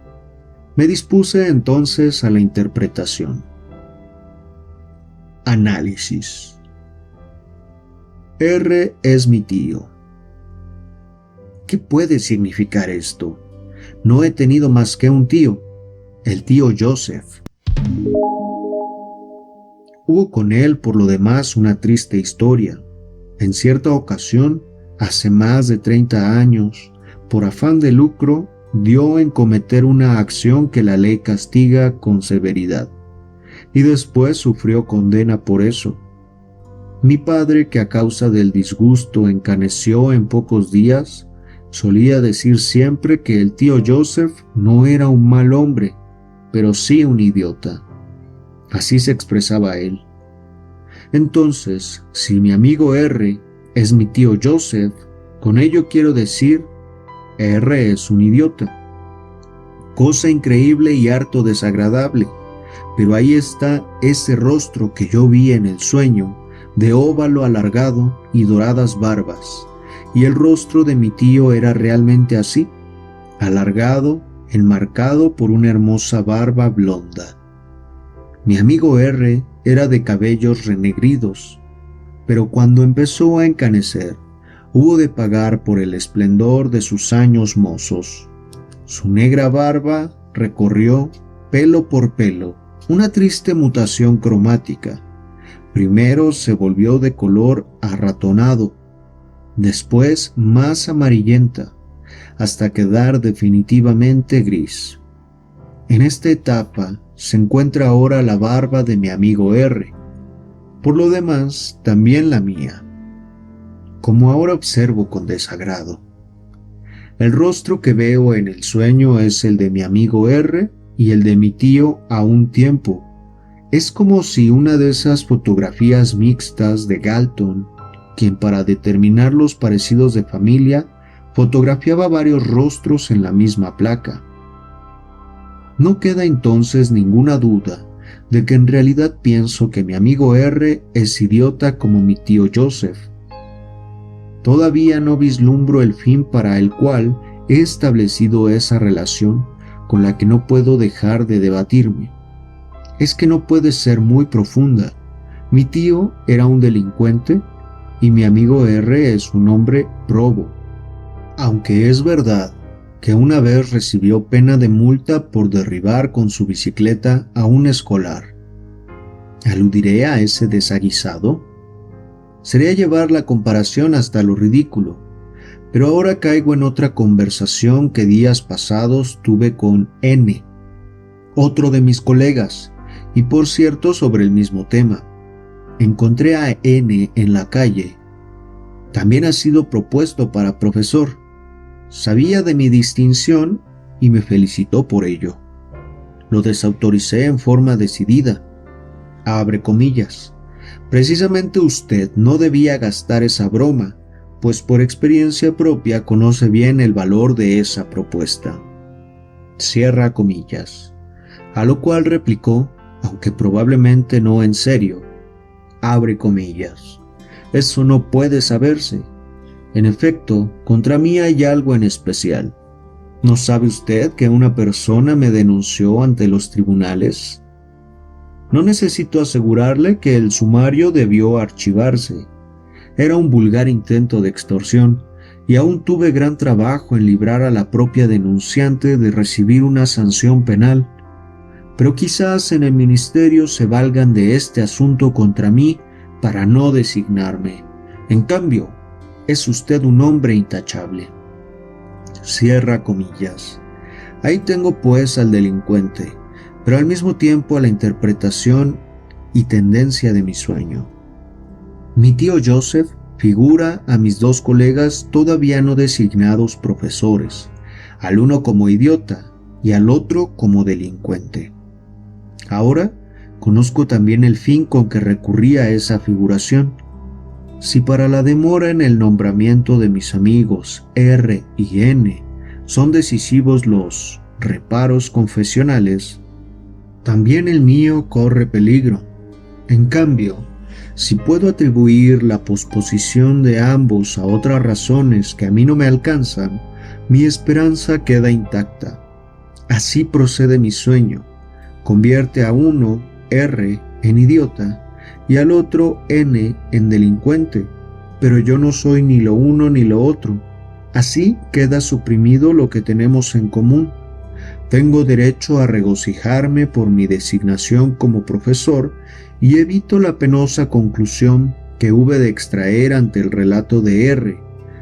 Speaker 1: Me dispuse entonces a la interpretación. Análisis. R es mi tío. ¿Qué puede significar esto? No he tenido más que un tío, el tío Joseph. Hubo con él por lo demás una triste historia. En cierta ocasión, hace más de 30 años, por afán de lucro, dio en cometer una acción que la ley castiga con severidad, y después sufrió condena por eso. Mi padre, que a causa del disgusto encaneció en pocos días, solía decir siempre que el tío Joseph no era un mal hombre, pero sí un idiota. Así se expresaba él. Entonces, si mi amigo R es mi tío Joseph, con ello quiero decir, R es un idiota. Cosa increíble y harto desagradable, pero ahí está ese rostro que yo vi en el sueño, de óvalo alargado y doradas barbas, y el rostro de mi tío era realmente así, alargado, enmarcado por una hermosa barba blonda. Mi amigo R era de cabellos renegridos, pero cuando empezó a encanecer, hubo de pagar por el esplendor de sus años mozos. Su negra barba recorrió, pelo por pelo, una triste mutación cromática. Primero se volvió de color arratonado, después más amarillenta, hasta quedar definitivamente gris. En esta etapa se encuentra ahora la barba de mi amigo R, por lo demás también la mía, como ahora observo con desagrado. El rostro que veo en el sueño es el de mi amigo R y el de mi tío a un tiempo. Es como si una de esas fotografías mixtas de Galton, quien para determinar los parecidos de familia, fotografiaba varios rostros en la misma placa. No queda entonces ninguna duda de que en realidad pienso que mi amigo R es idiota como mi tío Joseph. Todavía no vislumbro el fin para el cual he establecido esa relación con la que no puedo dejar de debatirme. Es que no puede ser muy profunda. Mi tío era un delincuente y mi amigo R es un hombre probo. Aunque es verdad que una vez recibió pena de multa por derribar con su bicicleta a un escolar. ¿Aludiré a ese desaguisado? Sería llevar la comparación hasta lo ridículo, pero ahora caigo en otra conversación que días pasados tuve con N, otro de mis colegas, y por cierto sobre el mismo tema. Encontré a N en la calle. También ha sido propuesto para profesor. Sabía de mi distinción y me felicitó por ello. Lo desautoricé en forma decidida. Abre comillas. Precisamente usted no debía gastar esa broma, pues por experiencia propia conoce bien el valor de esa propuesta. Cierra comillas. A lo cual replicó, aunque probablemente no en serio, abre comillas. Eso no puede saberse. En efecto, contra mí hay algo en especial. ¿No sabe usted que una persona me denunció ante los tribunales? No necesito asegurarle que el sumario debió archivarse. Era un vulgar intento de extorsión, y aún tuve gran trabajo en librar a la propia denunciante de recibir una sanción penal. Pero quizás en el ministerio se valgan de este asunto contra mí para no designarme. En cambio, es usted un hombre intachable. Cierra comillas. Ahí tengo pues al delincuente, pero al mismo tiempo a la interpretación y tendencia de mi sueño. Mi tío Joseph figura a mis dos colegas todavía no designados profesores, al uno como idiota y al otro como delincuente. Ahora conozco también el fin con que recurría a esa figuración. Si para la demora en el nombramiento de mis amigos R y N son decisivos los reparos confesionales, también el mío corre peligro. En cambio, si puedo atribuir la posposición de ambos a otras razones que a mí no me alcanzan, mi esperanza queda intacta. Así procede mi sueño. Convierte a uno, R, en idiota y al otro, N, en delincuente. Pero yo no soy ni lo uno ni lo otro. Así queda suprimido lo que tenemos en común. Tengo derecho a regocijarme por mi designación como profesor y evito la penosa conclusión que hube de extraer ante el relato de R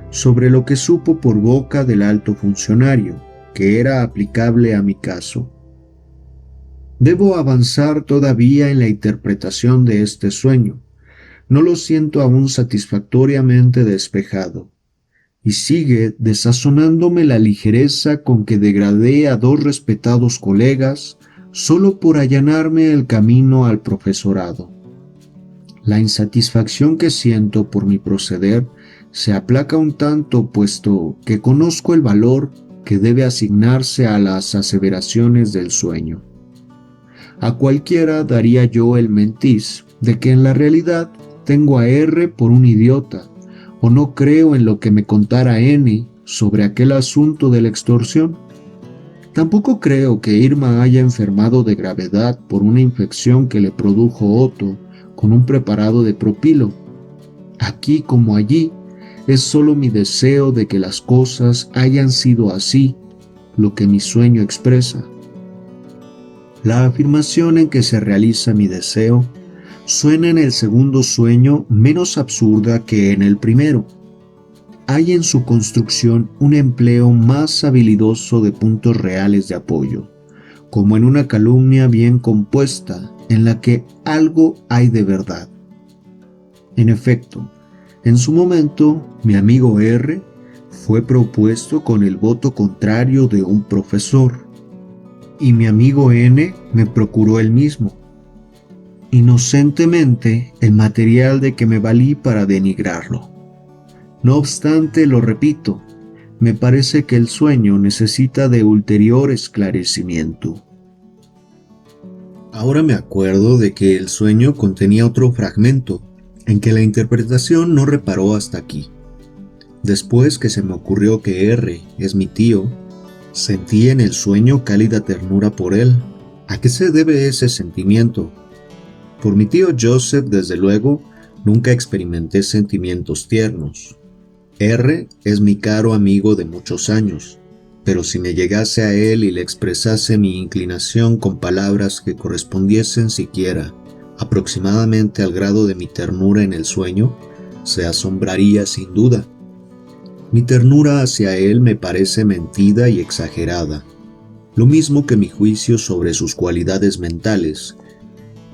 Speaker 1: sobre lo que supo por boca del alto funcionario, que era aplicable a mi caso. Debo avanzar todavía en la interpretación de este sueño. No lo siento aún satisfactoriamente despejado, y sigue desazonándome la ligereza con que degradé a dos respetados colegas solo por allanarme el camino al profesorado. La insatisfacción que siento por mi proceder se aplaca un tanto, puesto que conozco el valor que debe asignarse a las aseveraciones del sueño. A cualquiera daría yo el mentiz de que en la realidad tengo a R por un idiota, o no creo en lo que me contara N sobre aquel asunto de la extorsión. Tampoco creo que Irma haya enfermado de gravedad por una infección que le produjo Otto con un preparado de propilo. Aquí como allí, es solo mi deseo de que las cosas hayan sido así, lo que mi sueño expresa. La afirmación en que se realiza mi deseo suena en el segundo sueño menos absurda que en el primero. Hay en su construcción un empleo más habilidoso de puntos reales de apoyo, como en una calumnia bien compuesta en la que algo hay de verdad. En efecto, en su momento, mi amigo R fue propuesto con el voto contrario de un profesor, y mi amigo N me procuró el mismo. Inocentemente, el material de que me valí para denigrarlo. No obstante, lo repito, me parece que el sueño necesita de ulterior esclarecimiento. Ahora me acuerdo de que el sueño contenía otro fragmento, en que la interpretación no reparó hasta aquí. Después que se me ocurrió que R es mi tío, sentí en el sueño cálida ternura por él. ¿A qué se debe ese sentimiento? Por mi tío Joseph, desde luego, nunca experimenté sentimientos tiernos. R es mi caro amigo de muchos años, pero si me llegase a él y le expresase mi inclinación con palabras que correspondiesen siquiera aproximadamente al grado de mi ternura en el sueño, se asombraría sin duda. Mi ternura hacia él me parece mentida y exagerada, lo mismo que mi juicio sobre sus cualidades mentales,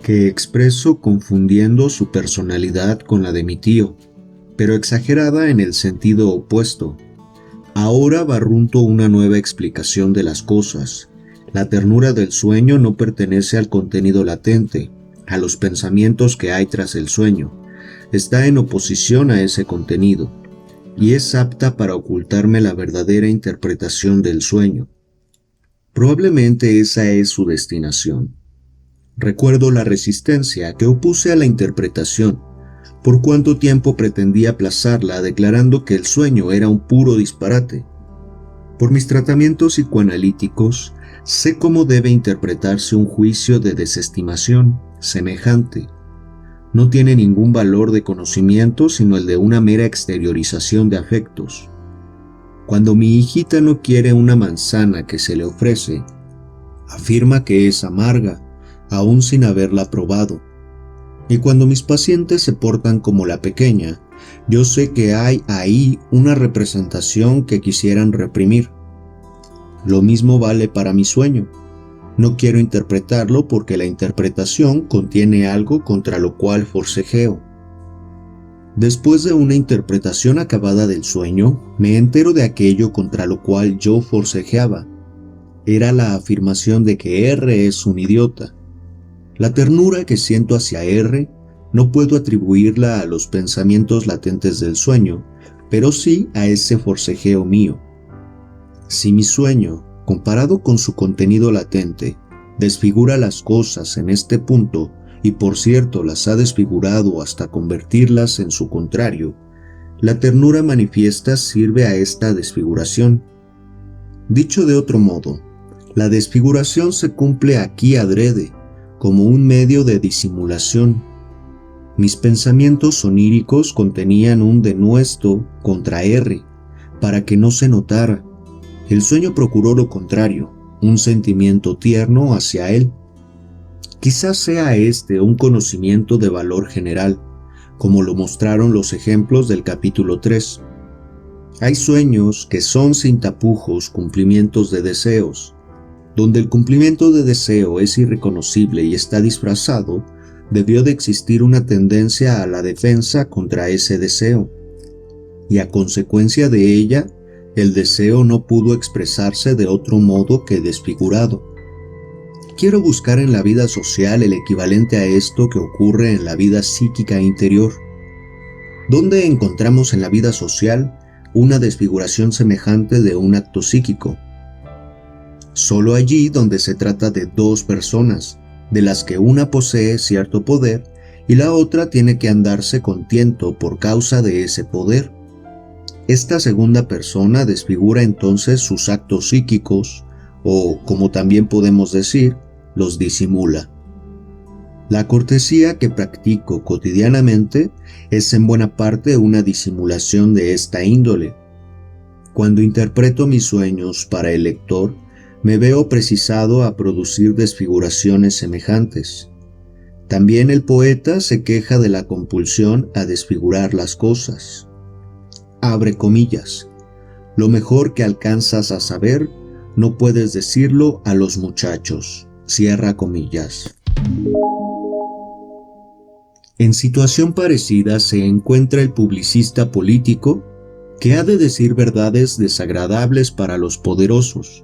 Speaker 1: que expreso confundiendo su personalidad con la de mi tío, pero exagerada en el sentido opuesto. Ahora barrunto una nueva explicación de las cosas. La ternura del sueño no pertenece al contenido latente, a los pensamientos que hay tras el sueño. Está en oposición a ese contenido, y es apta para ocultarme la verdadera interpretación del sueño. Probablemente esa es su destinación. Recuerdo la resistencia que opuse a la interpretación, por cuánto tiempo pretendí aplazarla declarando que el sueño era un puro disparate. Por mis tratamientos psicoanalíticos, sé cómo debe interpretarse un juicio de desestimación semejante. no tiene ningún valor de conocimiento sino el de una mera exteriorización de afectos. Cuando mi hijita no quiere una manzana que se le ofrece, afirma que es amarga, aún sin haberla probado. Y cuando mis pacientes se portan como la pequeña, yo sé que hay ahí una representación que quisieran reprimir. Lo mismo vale para mi sueño. No quiero interpretarlo porque la interpretación contiene algo contra lo cual forcejeo. Después de una interpretación acabada del sueño, me entero de aquello contra lo cual yo forcejeaba. Era la afirmación de que R es un idiota. La ternura que siento hacia R no puedo atribuirla a los pensamientos latentes del sueño, pero sí a ese forcejeo mío. Si mi sueño, comparado con su contenido latente, desfigura las cosas en este punto, y por cierto las ha desfigurado hasta convertirlas en su contrario, la ternura manifiesta sirve a esta desfiguración. Dicho de otro modo, la desfiguración se cumple aquí adrede, como un medio de disimulación. Mis pensamientos oníricos contenían un denuesto contra R, para que no se notara. El sueño procuró lo contrario, un sentimiento tierno hacia él. Quizás sea este un conocimiento de valor general, como lo mostraron los ejemplos del capítulo 3. Hay sueños que son sin tapujos cumplimientos de deseos. Donde el cumplimiento de deseo es irreconocible y está disfrazado, debió de existir una tendencia a la defensa contra ese deseo, y a consecuencia de ella, el deseo no pudo expresarse de otro modo que desfigurado. Quiero buscar en la vida social el equivalente a esto que ocurre en la vida psíquica interior. ¿Dónde encontramos en la vida social una desfiguración semejante de un acto psíquico? Solo allí donde se trata de dos personas, de las que una posee cierto poder y la otra tiene que andarse con tiento por causa de ese poder. Esta segunda persona desfigura entonces sus actos psíquicos, o, como también podemos decir, los disimula. La cortesía que practico cotidianamente es en buena parte una disimulación de esta índole. Cuando interpreto mis sueños para el lector, me veo precisado a producir desfiguraciones semejantes. También el poeta se queja de la compulsión a desfigurar las cosas. Abre comillas. Lo mejor que alcanzas a saber, no puedes decirlo a los muchachos. Cierra comillas. En situación parecida se encuentra el publicista político que ha de decir verdades desagradables para los poderosos.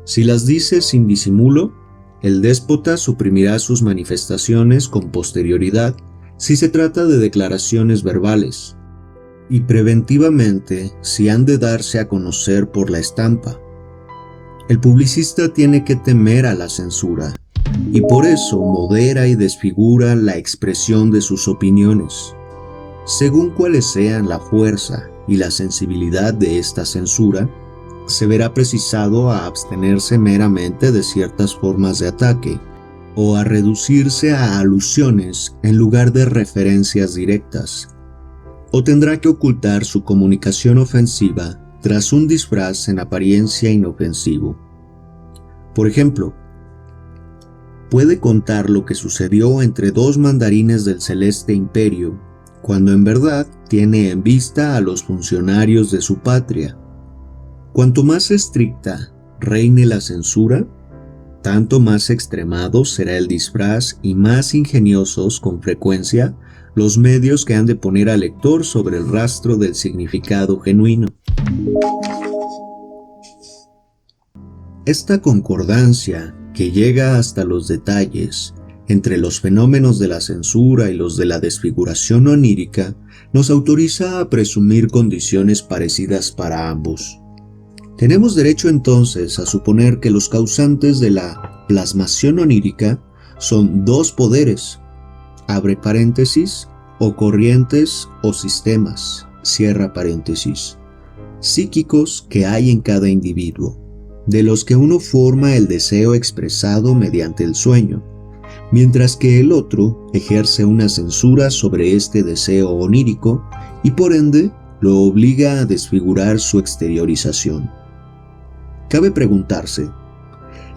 Speaker 1: Si las dice sin disimulo, el déspota suprimirá sus manifestaciones con posterioridad si se trata de declaraciones verbales, y preventivamente si han de darse a conocer por la estampa. El publicista tiene que temer a la censura, y por eso modera y desfigura la expresión de sus opiniones. Según cuáles sean la fuerza y la sensibilidad de esta censura, se verá precisado a abstenerse meramente de ciertas formas de ataque o a reducirse a alusiones en lugar de referencias directas, o tendrá que ocultar su comunicación ofensiva tras un disfraz en apariencia inofensivo. Por ejemplo, puede contar lo que sucedió entre dos mandarines del celeste imperio, cuando en verdad tiene en vista a los funcionarios de su patria. Cuanto más estricta reine la censura, tanto más extremado será el disfraz y más ingeniosos con frecuencia los medios que han de poner al lector sobre el rastro del significado genuino. Esta concordancia, que llega hasta los detalles, entre los fenómenos de la censura y los de la desfiguración onírica, nos autoriza a presumir condiciones parecidas para ambos. Tenemos derecho entonces a suponer que los causantes de la plasmación onírica son dos poderes, abre paréntesis, o corrientes o sistemas, cierra paréntesis, psíquicos que hay en cada individuo, de los que uno forma el deseo expresado mediante el sueño, mientras que el otro ejerce una censura sobre este deseo onírico y por ende lo obliga a desfigurar su exteriorización. Cabe preguntarse,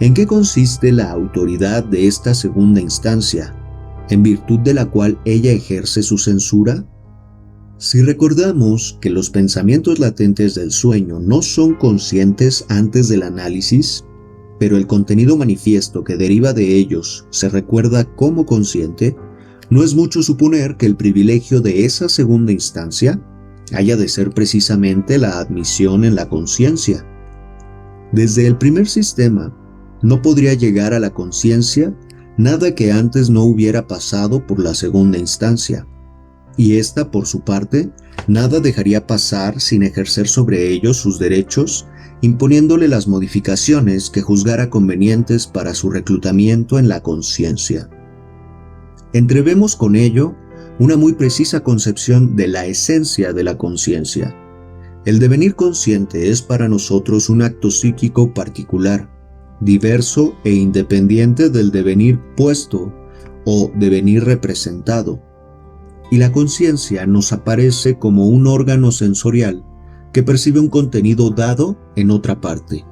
Speaker 1: ¿en qué consiste la autoridad de esta segunda instancia, en virtud de la cual ella ejerce su censura? Si recordamos que los pensamientos latentes del sueño no son conscientes antes del análisis, pero el contenido manifiesto que deriva de ellos se recuerda como consciente, no es mucho suponer que el privilegio de esa segunda instancia haya de ser precisamente la admisión en la conciencia. Desde el primer sistema, no podría llegar a la conciencia nada que antes no hubiera pasado por la segunda instancia, y ésta, por su parte, nada dejaría pasar sin ejercer sobre ellos sus derechos, imponiéndole las modificaciones que juzgara convenientes para su reclutamiento en la conciencia. Entrevemos con ello una muy precisa concepción de la esencia de la conciencia. El devenir consciente es para nosotros un acto psíquico particular, diverso e independiente del devenir puesto o devenir representado, y la conciencia nos aparece como un órgano sensorial que percibe un contenido dado en otra parte.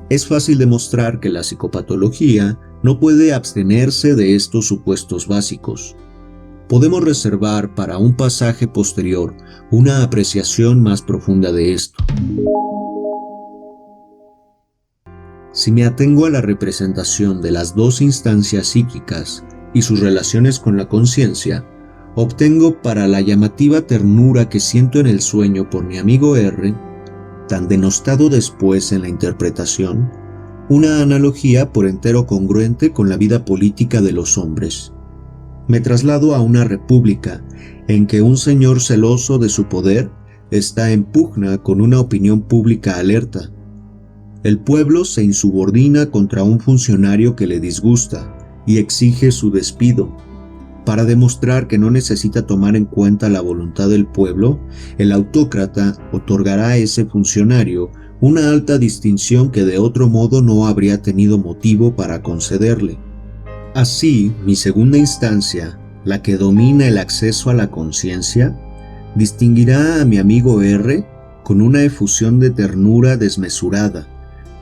Speaker 1: Es fácil demostrar que la psicopatología no puede abstenerse de estos supuestos básicos. Podemos reservar para un pasaje posterior una apreciación más profunda de esto. Si me atengo a la representación de las dos instancias psíquicas y sus relaciones con la conciencia, obtengo para la llamativa ternura que siento en el sueño por mi amigo R, tan denostado después en la interpretación, una analogía por entero congruente con la vida política de los hombres. Me traslado a una república en que un señor celoso de su poder está en pugna con una opinión pública alerta. El pueblo se insubordina contra un funcionario que le disgusta y exige su despido. Para demostrar que no necesita tomar en cuenta la voluntad del pueblo, el autócrata otorgará a ese funcionario una alta distinción que de otro modo no habría tenido motivo para concederle. Así, mi segunda instancia, la que domina el acceso a la conciencia, distinguirá a mi amigo R con una efusión de ternura desmesurada,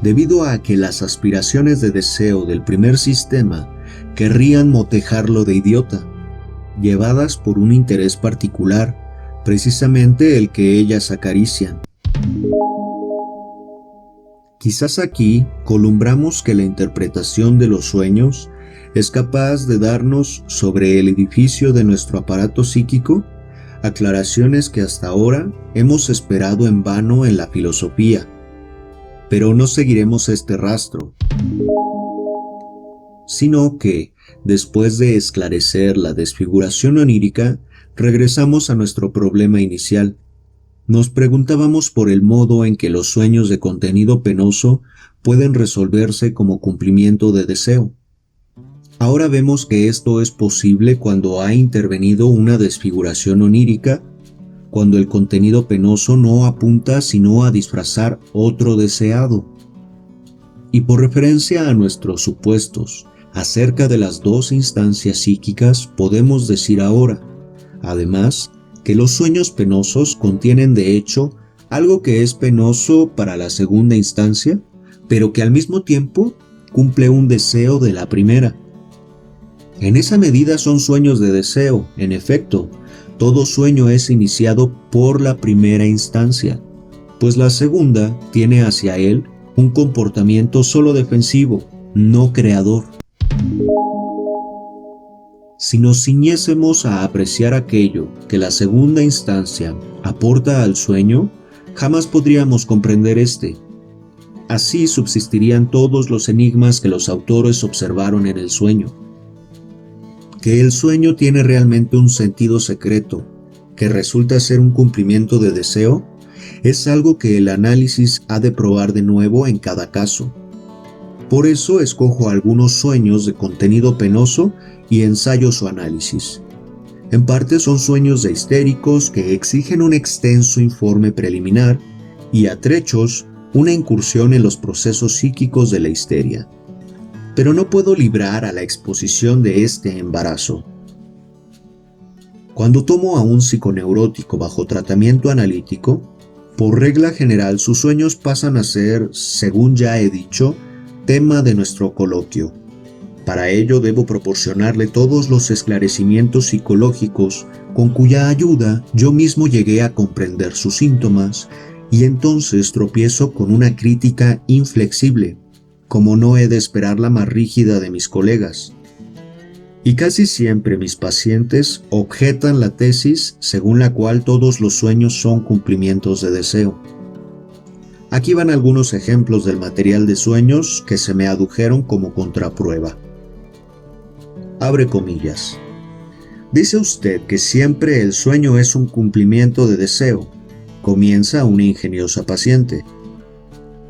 Speaker 1: debido a que las aspiraciones de deseo del primer sistema querrían motejarlo de idiota, llevadas por un interés particular, precisamente el que ellas acarician. Quizás aquí columbramos que la interpretación de los sueños es capaz de darnos sobre el edificio de nuestro aparato psíquico aclaraciones que hasta ahora hemos esperado en vano en la filosofía. Pero no seguiremos este rastro, sino que, después de esclarecer la desfiguración onírica, regresamos a nuestro problema inicial. Nos preguntábamos por el modo en que los sueños de contenido penoso pueden resolverse como cumplimiento de deseo. Ahora vemos que esto es posible cuando ha intervenido una desfiguración onírica, cuando el contenido penoso no apunta sino a disfrazar otro deseado. Y por referencia a nuestros supuestos acerca de las dos instancias psíquicas, podemos decir ahora, además, que los sueños penosos contienen de hecho algo que es penoso para la segunda instancia, pero que al mismo tiempo cumple un deseo de la primera. En esa medida son sueños de deseo, en efecto. Todo sueño es iniciado por la primera instancia, pues la segunda tiene hacia él un comportamiento solo defensivo, no creador. Si nos ciñésemos a apreciar aquello que la segunda instancia aporta al sueño, jamás podríamos comprender este. Así subsistirían todos los enigmas que los autores observaron en el sueño. Que el sueño tiene realmente un sentido secreto, que resulta ser un cumplimiento de deseo, es algo que el análisis ha de probar de nuevo en cada caso. Por eso escojo algunos sueños de contenido penoso y ensayo su análisis. En parte son sueños de histéricos que exigen un extenso informe preliminar y a trechos una incursión en los procesos psíquicos de la histeria. pero no puedo librar a la exposición de este embarazo. Cuando tomo a un psiconeurótico bajo tratamiento analítico, por regla general sus sueños pasan a ser, según ya he dicho, tema de nuestro coloquio. Para ello debo proporcionarle todos los esclarecimientos psicológicos con cuya ayuda yo mismo llegué a comprender sus síntomas, y entonces tropiezo con una crítica inflexible, como no he de esperar la más rígida de mis colegas. Y casi siempre mis pacientes objetan la tesis según la cual todos los sueños son cumplimientos de deseo. Aquí van algunos ejemplos del material de sueños que se me adujeron como contraprueba. Abre comillas. Dice usted que siempre el sueño es un cumplimiento de deseo, comienza una ingeniosa paciente.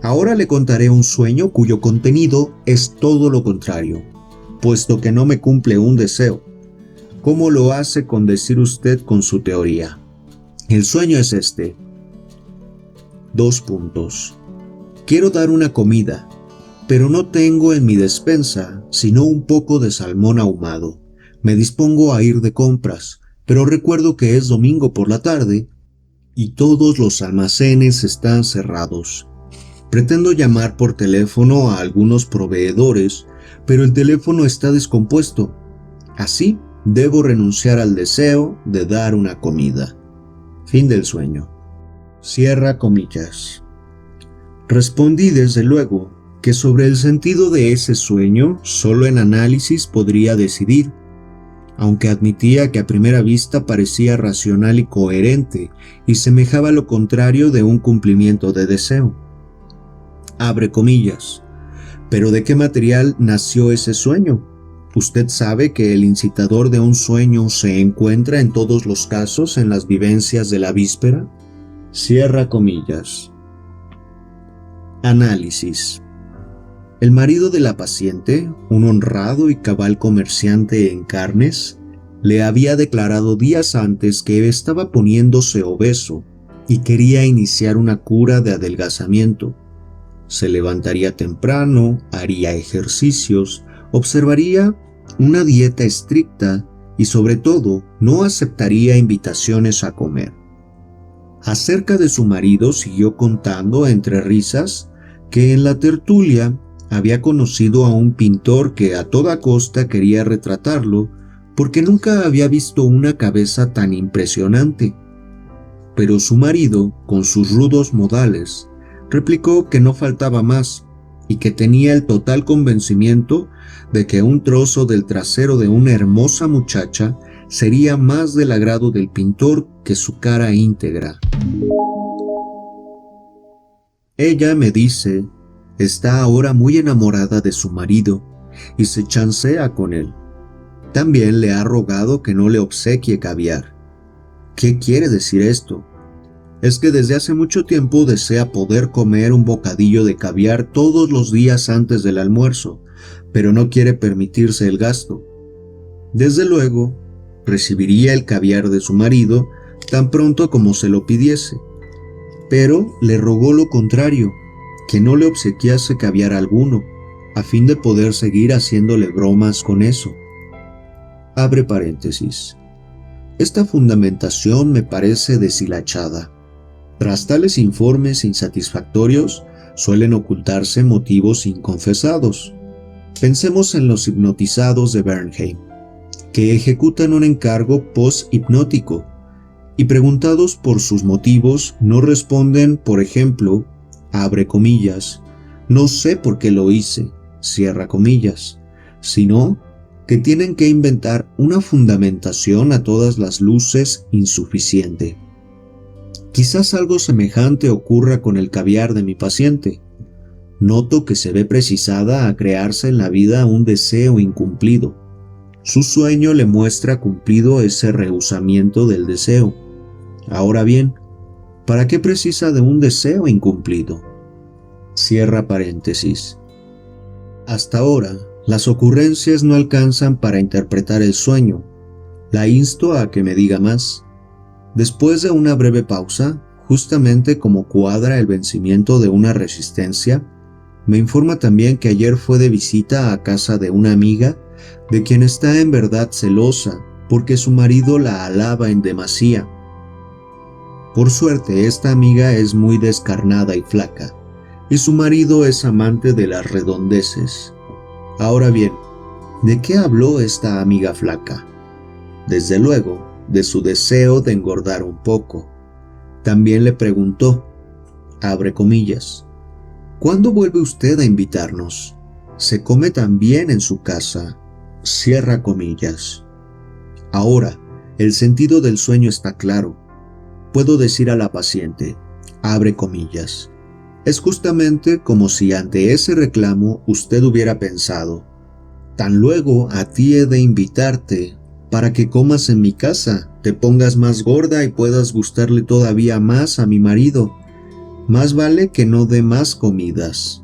Speaker 1: Ahora le contaré un sueño cuyo contenido es todo lo contrario, puesto que no me cumple un deseo. ¿Cómo lo hace con decir usted con su teoría? El sueño es este. 2 puntos. Quiero dar una comida, pero no tengo en mi despensa sino un poco de salmón ahumado. Me dispongo a ir de compras, pero recuerdo que es domingo por la tarde y todos los almacenes están cerrados. Pretendo llamar por teléfono a algunos proveedores, pero el teléfono está descompuesto. Así, debo renunciar al deseo de dar una comida. Fin del sueño. Cierra comillas. Respondí desde luego que sobre el sentido de ese sueño solo el análisis podría decidir, aunque admitía que a primera vista parecía racional y coherente y semejaba lo contrario de un cumplimiento de deseo. Abre comillas. ¿Pero de qué material nació ese sueño? Usted sabe que el incitador de un sueño se encuentra en todos los casos en las vivencias de la víspera. Cierra comillas. Análisis. El marido de la paciente, un honrado y cabal comerciante en carnes, le había declarado días antes que estaba poniéndose obeso y quería iniciar una cura de adelgazamiento. Se levantaría temprano, haría ejercicios, observaría una dieta estricta y sobre todo no aceptaría invitaciones a comer. Acerca de su marido siguió contando entre risas que en la tertulia había conocido a un pintor que a toda costa quería retratarlo porque nunca había visto una cabeza tan impresionante. Pero su marido, con sus rudos modales, replicó que no faltaba más y que tenía el total convencimiento de que un trozo del trasero de una hermosa muchacha sería más del agrado del pintor que su cara íntegra. Ella, me dice, está ahora muy enamorada de su marido y se chancea con él. También le ha rogado que no le obsequie caviar. ¿Qué quiere decir esto? Es que desde hace mucho tiempo desea poder comer un bocadillo de caviar todos los días antes del almuerzo, pero no quiere permitirse el gasto. Desde luego, recibiría el caviar de su marido tan pronto como se lo pidiese, pero le rogó lo contrario, que no le obsequiase caviar alguno, a fin de poder seguir haciéndole bromas con eso. Abre paréntesis. Esta fundamentación me parece deshilachada. Tras tales informes insatisfactorios, suelen ocultarse motivos inconfesados. Pensemos en los hipnotizados de Bernheim, que ejecutan un encargo post-hipnótico, y preguntados por sus motivos no responden, por ejemplo, abre comillas, no sé por qué lo hice, cierra comillas, sino que tienen que inventar una fundamentación a todas las luces insuficiente. Quizás algo semejante ocurra con el caviar de mi paciente. Noto que se ve precisada a crearse en la vida un deseo incumplido. Su sueño le muestra cumplido ese rehusamiento del deseo. Ahora bien, ¿para qué precisa de un deseo incumplido? Cierra paréntesis. Hasta ahora, las ocurrencias no alcanzan para interpretar el sueño. La insto a que me diga más. Después de una breve pausa, justamente como cuadra el vencimiento de una resistencia, Me informa también que ayer fue de visita a casa de una amiga de quien está en verdad celosa porque su marido la alaba en demasía. Por suerte, esta amiga es muy descarnada y flaca, y su marido es amante de las redondeces. Ahora bien, ¿de qué habló esta amiga flaca? Desde luego, de su deseo de engordar un poco. También le preguntó, abre comillas, ¿cuándo vuelve usted a invitarnos? Se come también en su casa, cierra comillas. Ahora, el sentido del sueño está claro. Puedo decir a la paciente, abre comillas. Es justamente como si ante ese reclamo usted hubiera pensado, tan luego a ti he de invitarte para que comas en mi casa, te pongas más gorda y puedas gustarle todavía más a mi marido. Más vale que no dé más comidas.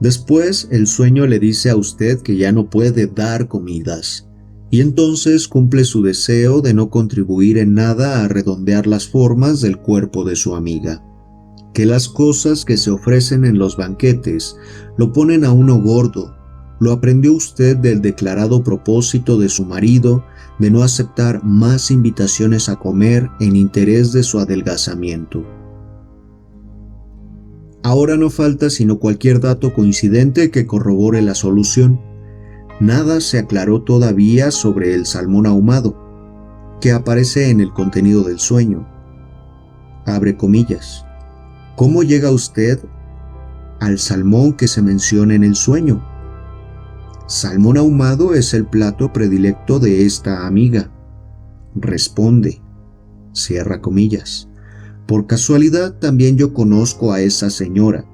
Speaker 1: Después el sueño le dice a usted que ya no puede dar comidas, y entonces cumple su deseo de no contribuir en nada a redondear las formas del cuerpo de su amiga. Que las cosas que se ofrecen en los banquetes lo ponen a uno gordo. Lo aprendió usted del declarado propósito de su marido de no aceptar más invitaciones a comer en interés de su adelgazamiento. Ahora no falta sino cualquier dato coincidente que corrobore la solución. Nada se aclaró todavía sobre el salmón ahumado, que aparece en el contenido del sueño. Abre comillas. ¿Cómo llega usted al salmón que se menciona en el sueño? Salmón ahumado es el plato predilecto de esta amiga. Responde, cierra comillas. Por casualidad también yo conozco a esa señora,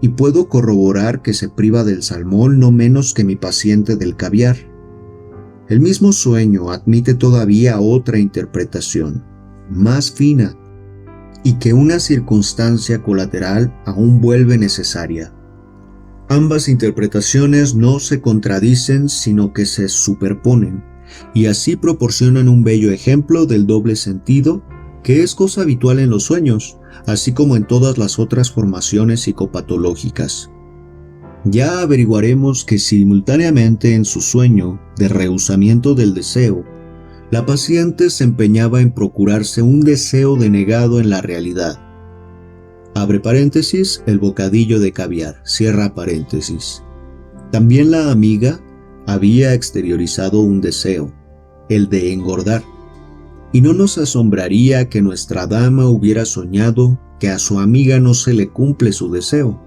Speaker 1: y puedo corroborar que se priva del salmón no menos que mi paciente del caviar. El mismo sueño admite todavía otra interpretación, más fina, y que una circunstancia colateral aún vuelve necesaria. Ambas interpretaciones no se contradicen, sino que se superponen, y así proporcionan un bello ejemplo del doble sentido, que es cosa habitual en los sueños, así como en todas las otras formaciones psicopatológicas. Ya averiguaremos que simultáneamente en su sueño de rehusamiento del deseo, la paciente se empeñaba en procurarse un deseo denegado en la realidad. Abre paréntesis, el bocadillo de caviar, cierra paréntesis. También la amiga había exteriorizado un deseo, el de engordar. Y no nos asombraría que nuestra dama hubiera soñado que a su amiga no se le cumple su deseo.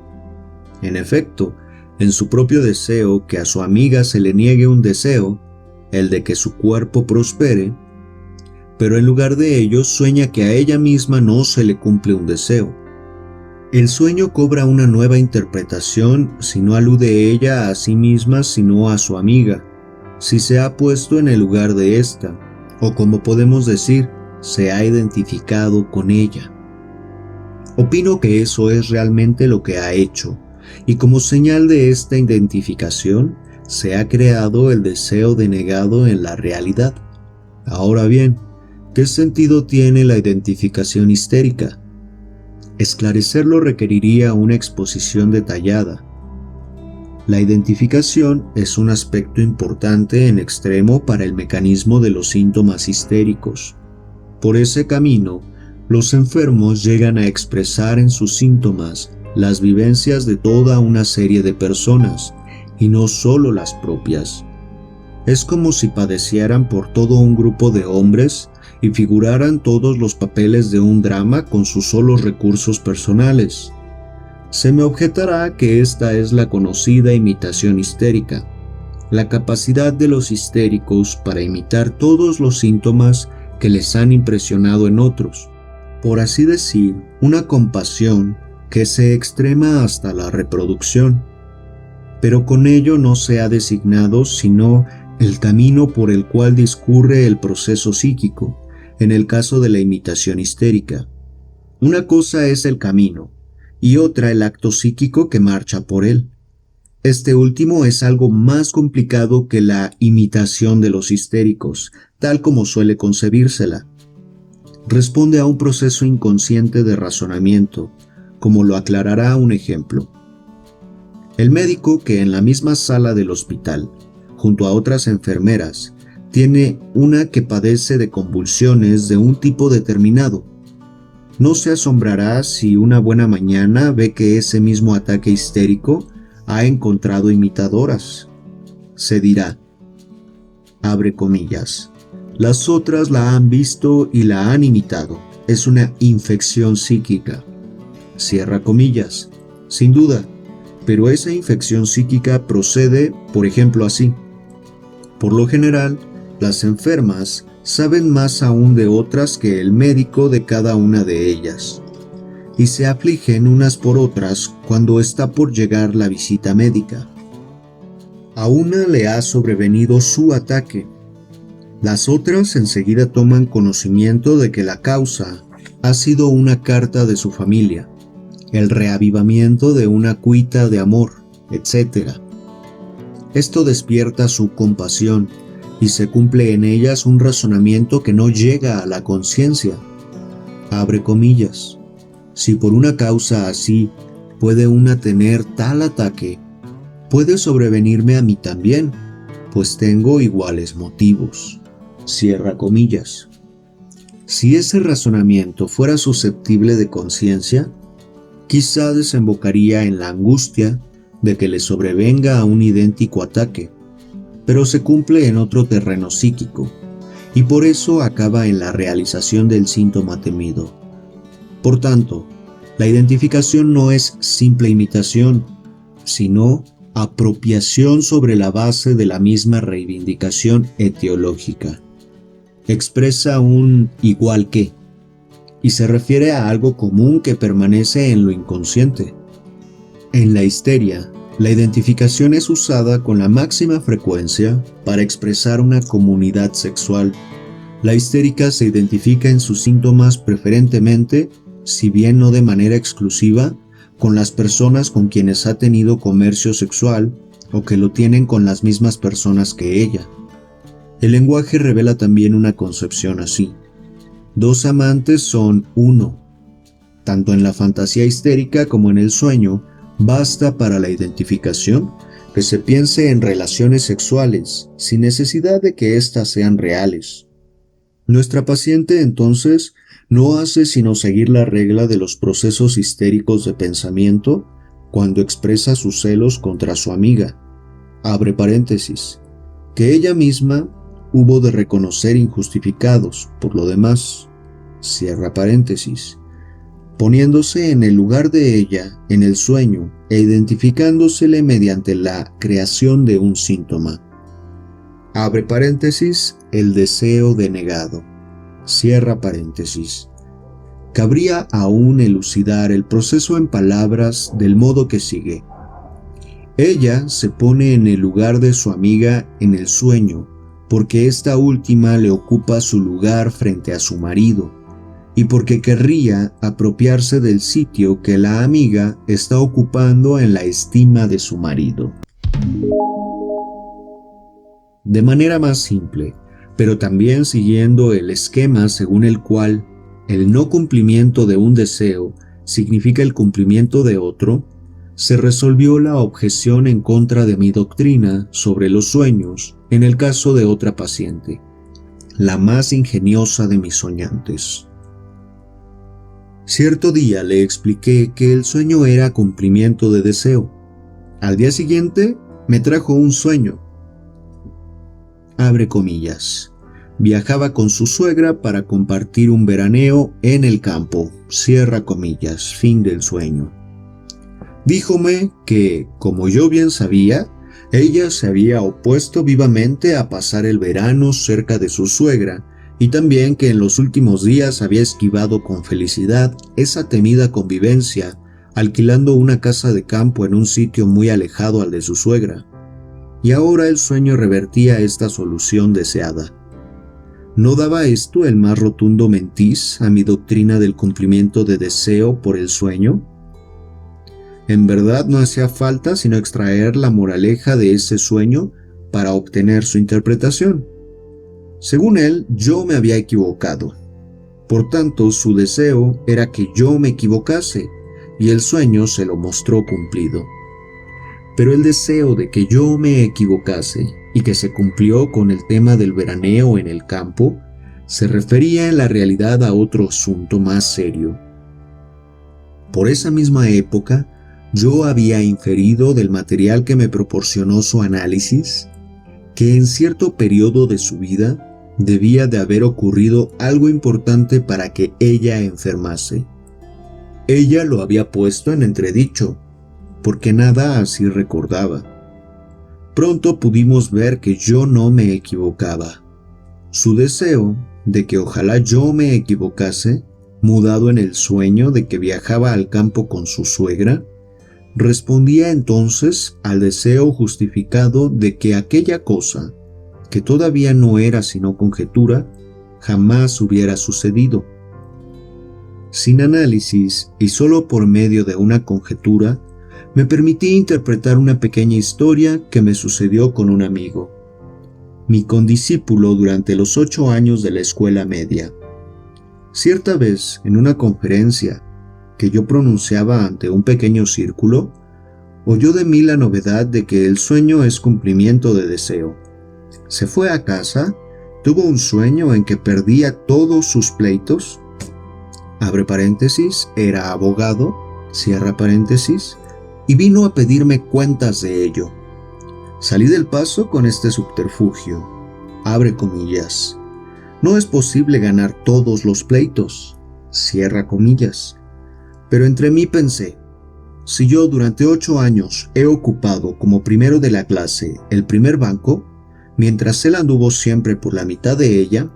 Speaker 1: En efecto, en su propio deseo que a su amiga se le niegue un deseo, el de que su cuerpo prospere, pero en lugar de ello sueña que a ella misma no se le cumple un deseo. El sueño cobra una nueva interpretación si no alude ella a sí misma sino a su amiga, si se ha puesto en el lugar de ésta, o como podemos decir, se ha identificado con ella. Opino que eso es realmente lo que ha hecho, y como señal de esta identificación, se ha creado el deseo denegado en la realidad. Ahora bien, ¿qué sentido tiene la identificación histérica? Esclarecerlo requeriría una exposición detallada. La identificación es un aspecto importante en extremo para el mecanismo de los síntomas histéricos. Por ese camino, los enfermos llegan a expresar en sus síntomas las vivencias de toda una serie de personas, y no solo las propias. Es como si padecieran por todo un grupo de hombres y figuraran todos los papeles de un drama con sus solos recursos personales. Se me objetará que esta es la conocida imitación histérica, la capacidad de los histéricos para imitar todos los síntomas que les han impresionado en otros, por así decir, una compasión que se extrema hasta la reproducción. Pero con ello no se ha designado sino el camino por el cual discurre el proceso psíquico, en el caso de la imitación histérica. Una cosa es el camino, y otra el acto psíquico que marcha por él. Este último es algo más complicado que la imitación de los histéricos, tal como suele concebírsela. Responde a un proceso inconsciente de razonamiento, como lo aclarará un ejemplo. El médico que en la misma sala del hospital, junto a otras enfermeras, tiene una que padece de convulsiones de un tipo determinado, no se asombrará si una buena mañana ve que ese mismo ataque histérico ha encontrado imitadoras. Se dirá, abre comillas, las otras la han visto y la han imitado. Es una infección psíquica. Cierra comillas. Sin duda, pero esa infección psíquica procede, por ejemplo, así. Por lo general, las enfermas saben más aún de otras que el médico de cada una de ellas, y se afligen unas por otras cuando está por llegar la visita médica. A una le ha sobrevenido su ataque. Las otras enseguida toman conocimiento de que la causa ha sido una carta de su familia, el reavivamiento de una cuita de amor, etc. Esto despierta su compasión y se cumple en ellas un razonamiento que no llega a la conciencia. Abre comillas. Si por una causa así puede una tener tal ataque, puede sobrevenirme a mí también, pues tengo iguales motivos. Cierra comillas. Si ese razonamiento fuera susceptible de conciencia, quizá desembocaría en la angustia de que le sobrevenga a un idéntico ataque, pero se cumple en otro terreno psíquico, y por eso acaba en la realización del síntoma temido. Por tanto, la identificación no es simple imitación, sino apropiación sobre la base de la misma reivindicación etiológica. Expresa un igual que, y se refiere a algo común que permanece en lo inconsciente. En la histeria, la identificación es usada con la máxima frecuencia para expresar una comunidad sexual. La histérica se identifica en sus síntomas preferentemente, si bien no de manera exclusiva, con las personas con quienes ha tenido comercio sexual o que lo tienen con las mismas personas que ella. El lenguaje revela también una concepción así. Dos amantes son uno. Tanto en la fantasía histérica como en el sueño, basta para la identificación que se piense en relaciones sexuales, sin necesidad de que éstas sean reales. Nuestra paciente, entonces, no hace sino seguir la regla de los procesos histéricos de pensamiento cuando expresa sus celos contra su amiga. Abre paréntesis, que ella misma hubo de reconocer injustificados, por lo demás. Cierra paréntesis. Poniéndose en el lugar de ella en el sueño e identificándosele mediante la creación de un síntoma. Abre paréntesis, el deseo denegado. Cierra paréntesis. Cabría aún elucidar el proceso en palabras del modo que sigue. Ella se pone en el lugar de su amiga en el sueño, porque esta última le ocupa su lugar frente a su marido, y porque querría apropiarse del sitio que la amiga está ocupando en la estima de su marido. De manera más simple, pero también siguiendo el esquema según el cual el no cumplimiento de un deseo significa el cumplimiento de otro, se resolvió la objeción en contra de mi doctrina sobre los sueños en el caso de otra paciente, la más ingeniosa de mis soñantes. Cierto día le expliqué que el sueño era cumplimiento de deseo. Al día siguiente me trajo un sueño. Abre comillas. Viajaba con su suegra para compartir un veraneo en el campo. Cierra comillas. Fin del sueño. Díjome que, como yo bien sabía, ella se había opuesto vivamente a pasar el verano cerca de su suegra, y también que en los últimos días había esquivado con felicidad esa temida convivencia, alquilando una casa de campo en un sitio muy alejado al de su suegra. Y ahora el sueño revertía esta solución deseada. ¿No daba esto el más rotundo mentiz a mi doctrina del cumplimiento de deseo por el sueño? En verdad no hacía falta sino extraer la moraleja de ese sueño para obtener su interpretación. Según él, yo me había equivocado. Por tanto, su deseo era que yo me equivocase, y el sueño se lo mostró cumplido. Pero el deseo de que yo me equivocase y que se cumplió con el tema del veraneo en el campo, se refería en la realidad a otro asunto más serio. Por esa misma época, yo había inferido del material que me proporcionó su análisis que en cierto periodo de su vida debía de haber ocurrido algo importante para que ella enfermase. Ella lo había puesto en entredicho, porque nada así recordaba. Pronto pudimos ver que yo no me equivocaba. Su deseo de que ojalá yo me equivocase, mudado en el sueño de que viajaba al campo con su suegra, respondía entonces al deseo justificado de que aquella cosa, que todavía no era sino conjetura, jamás hubiera sucedido. Sin análisis y solo por medio de una conjetura, me permití interpretar una pequeña historia que me sucedió con un amigo, mi condiscípulo durante los 8 años de la escuela media. Cierta vez, en una conferencia que yo pronunciaba ante un pequeño círculo, oyó de mí la novedad de que el sueño es cumplimiento de deseo. Se fue a casa, tuvo un sueño en que perdía todos sus pleitos, abre paréntesis, era abogado, cierra paréntesis, y vino a pedirme cuentas de ello. Salí del paso con este subterfugio, abre comillas. No es posible ganar todos los pleitos, cierra comillas. Pero entre mí pensé, si yo durante 8 años he ocupado como primero de la clase el primer banco, mientras él anduvo siempre por la mitad de ella,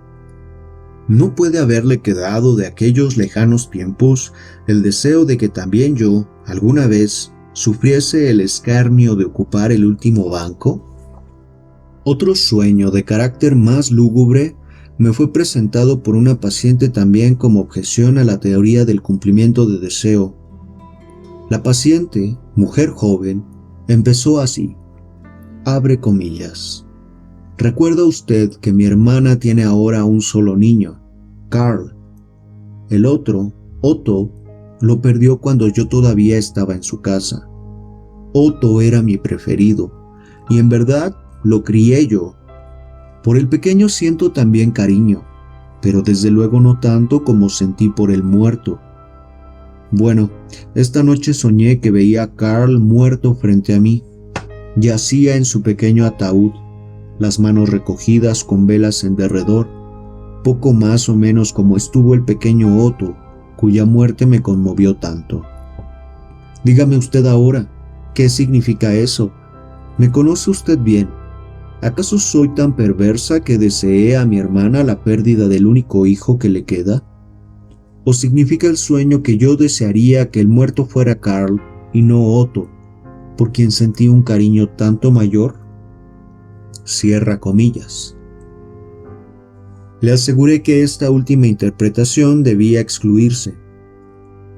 Speaker 1: ¿no puede haberle quedado de aquellos lejanos tiempos el deseo de que también yo, alguna vez, sufriese el escarnio de ocupar el último banco? Otro sueño de carácter más lúgubre me fue presentado por una paciente también como objeción a la teoría del cumplimiento de deseo. La paciente, mujer joven, empezó así, abre comillas. ¿Recuerda usted que mi hermana tiene ahora un solo niño, Carl? El otro, Otto, lo perdió cuando yo todavía estaba en su casa. Otto era mi preferido, y en verdad lo crié yo. Por el pequeño siento también cariño, pero desde luego no tanto como sentí por el muerto. Bueno, esta noche soñé que veía a Carl muerto frente a mí. Yacía en su pequeño ataúd, las manos recogidas con velas en derredor, poco más o menos como estuvo el pequeño Otto, cuya muerte me conmovió tanto. Dígame usted ahora, ¿qué significa eso? ¿Me conoce usted bien? ¿Acaso soy tan perversa que deseé a mi hermana la pérdida del único hijo que le queda? ¿O significa el sueño que yo desearía que el muerto fuera Carl y no Otto, por quien sentí un cariño tanto mayor? Cierra comillas. Le aseguré que esta última interpretación debía excluirse.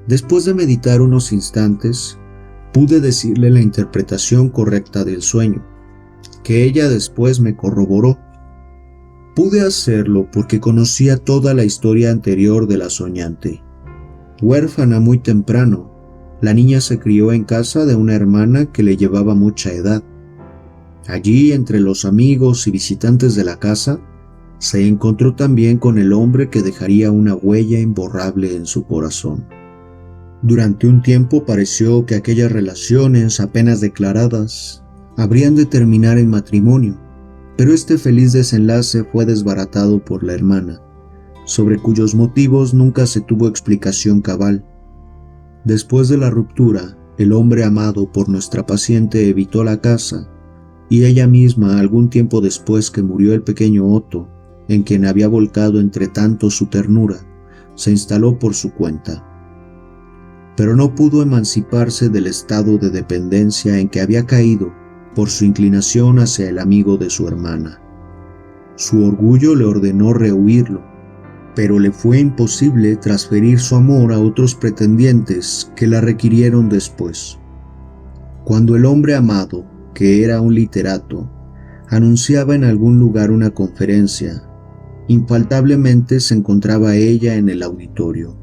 Speaker 1: Después de meditar unos instantes, pude decirle la interpretación correcta del sueño, que ella después me corroboró. Pude hacerlo porque conocía toda la historia anterior de la soñante. Huérfana muy temprano, la niña se crió en casa de una hermana que le llevaba mucha edad. Allí, entre los amigos y visitantes de la casa, se encontró también con el hombre que dejaría una huella imborrable en su corazón. Durante un tiempo pareció que aquellas relaciones apenas declaradas habrían de terminar en matrimonio, pero este feliz desenlace fue desbaratado por la hermana, sobre cuyos motivos nunca se tuvo explicación cabal. Después de la ruptura, el hombre amado por nuestra paciente evitó la casa, y ella misma, algún tiempo después que murió el pequeño Otto, en quien había volcado entre tanto su ternura, se instaló por su cuenta. Pero no pudo emanciparse del estado de dependencia en que había caído por su inclinación hacia el amigo de su hermana. Su orgullo le ordenó rehuirlo, pero le fue imposible transferir su amor a otros pretendientes que la requirieron después. Cuando el hombre amado, que era un literato, anunciaba en algún lugar una conferencia, infaltablemente se encontraba ella en el auditorio,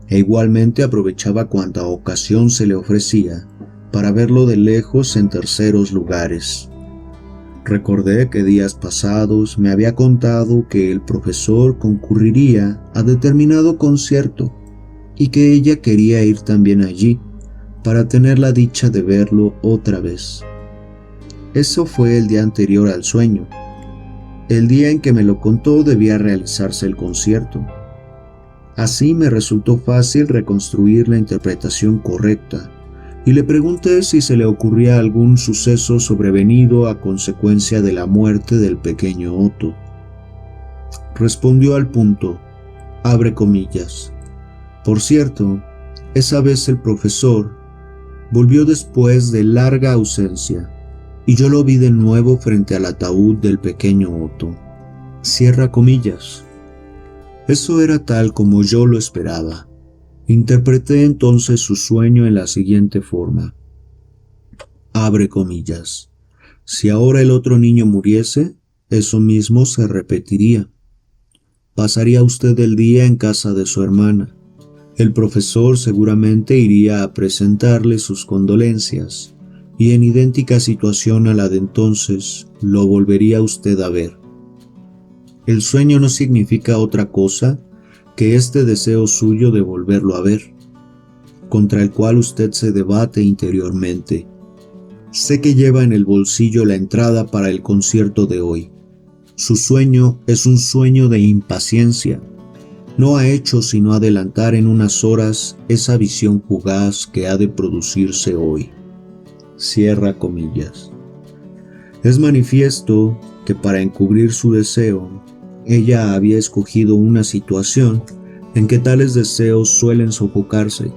Speaker 1: e igualmente aprovechaba cuanta ocasión se le ofrecía para verlo de lejos en terceros lugares. Recordé que días pasados me había contado que el profesor concurriría a determinado concierto y que ella quería ir también allí para tener la dicha de verlo otra vez. Eso fue el día anterior al sueño. El día en que me lo contó debía realizarse el concierto. Así me resultó fácil reconstruir la interpretación correcta y le pregunté si se le ocurría algún suceso sobrevenido a consecuencia de la muerte del pequeño Otto. Respondió al punto, abre comillas. Por cierto, esa vez el profesor volvió después de larga ausencia y yo lo vi de nuevo frente al ataúd del pequeño Otto. Cierra comillas. Eso era tal como yo lo esperaba. Interpreté entonces su sueño en la siguiente forma. Abre comillas. Si ahora el otro niño muriese, eso mismo se repetiría. Pasaría usted el día en casa de su hermana. El profesor seguramente iría a presentarle sus condolencias y en idéntica situación a la de entonces lo volvería usted a ver. El sueño no significa otra cosa que este deseo suyo de volverlo a ver, contra el cual usted se debate interiormente. Sé que lleva en el bolsillo la entrada para el concierto de hoy. Su sueño es un sueño de impaciencia. No ha hecho sino adelantar en unas horas esa visión fugaz que ha de producirse hoy. Cierra comillas. Es manifiesto que para encubrir su deseo, ella había escogido una situación en que tales deseos suelen sofocarse.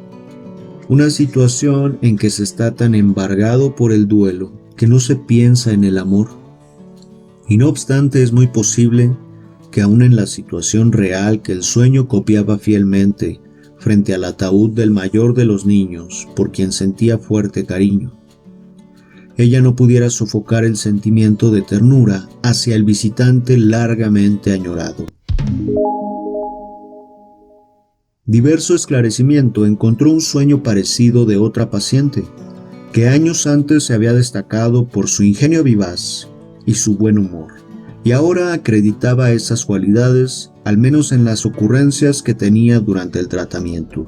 Speaker 1: Una situación en que se está tan embargado por el duelo que no se piensa en el amor. Y no obstante es muy posible que aun en la situación real que el sueño copiaba fielmente frente al ataúd del mayor de los niños por quien sentía fuerte cariño, ella no pudiera sofocar el sentimiento de ternura hacia el visitante largamente añorado. Diverso esclarecimiento encontró un sueño parecido de otra paciente, que años antes se había destacado por su ingenio vivaz y su buen humor, y ahora acreditaba esas cualidades, al menos en las ocurrencias que tenía durante el tratamiento.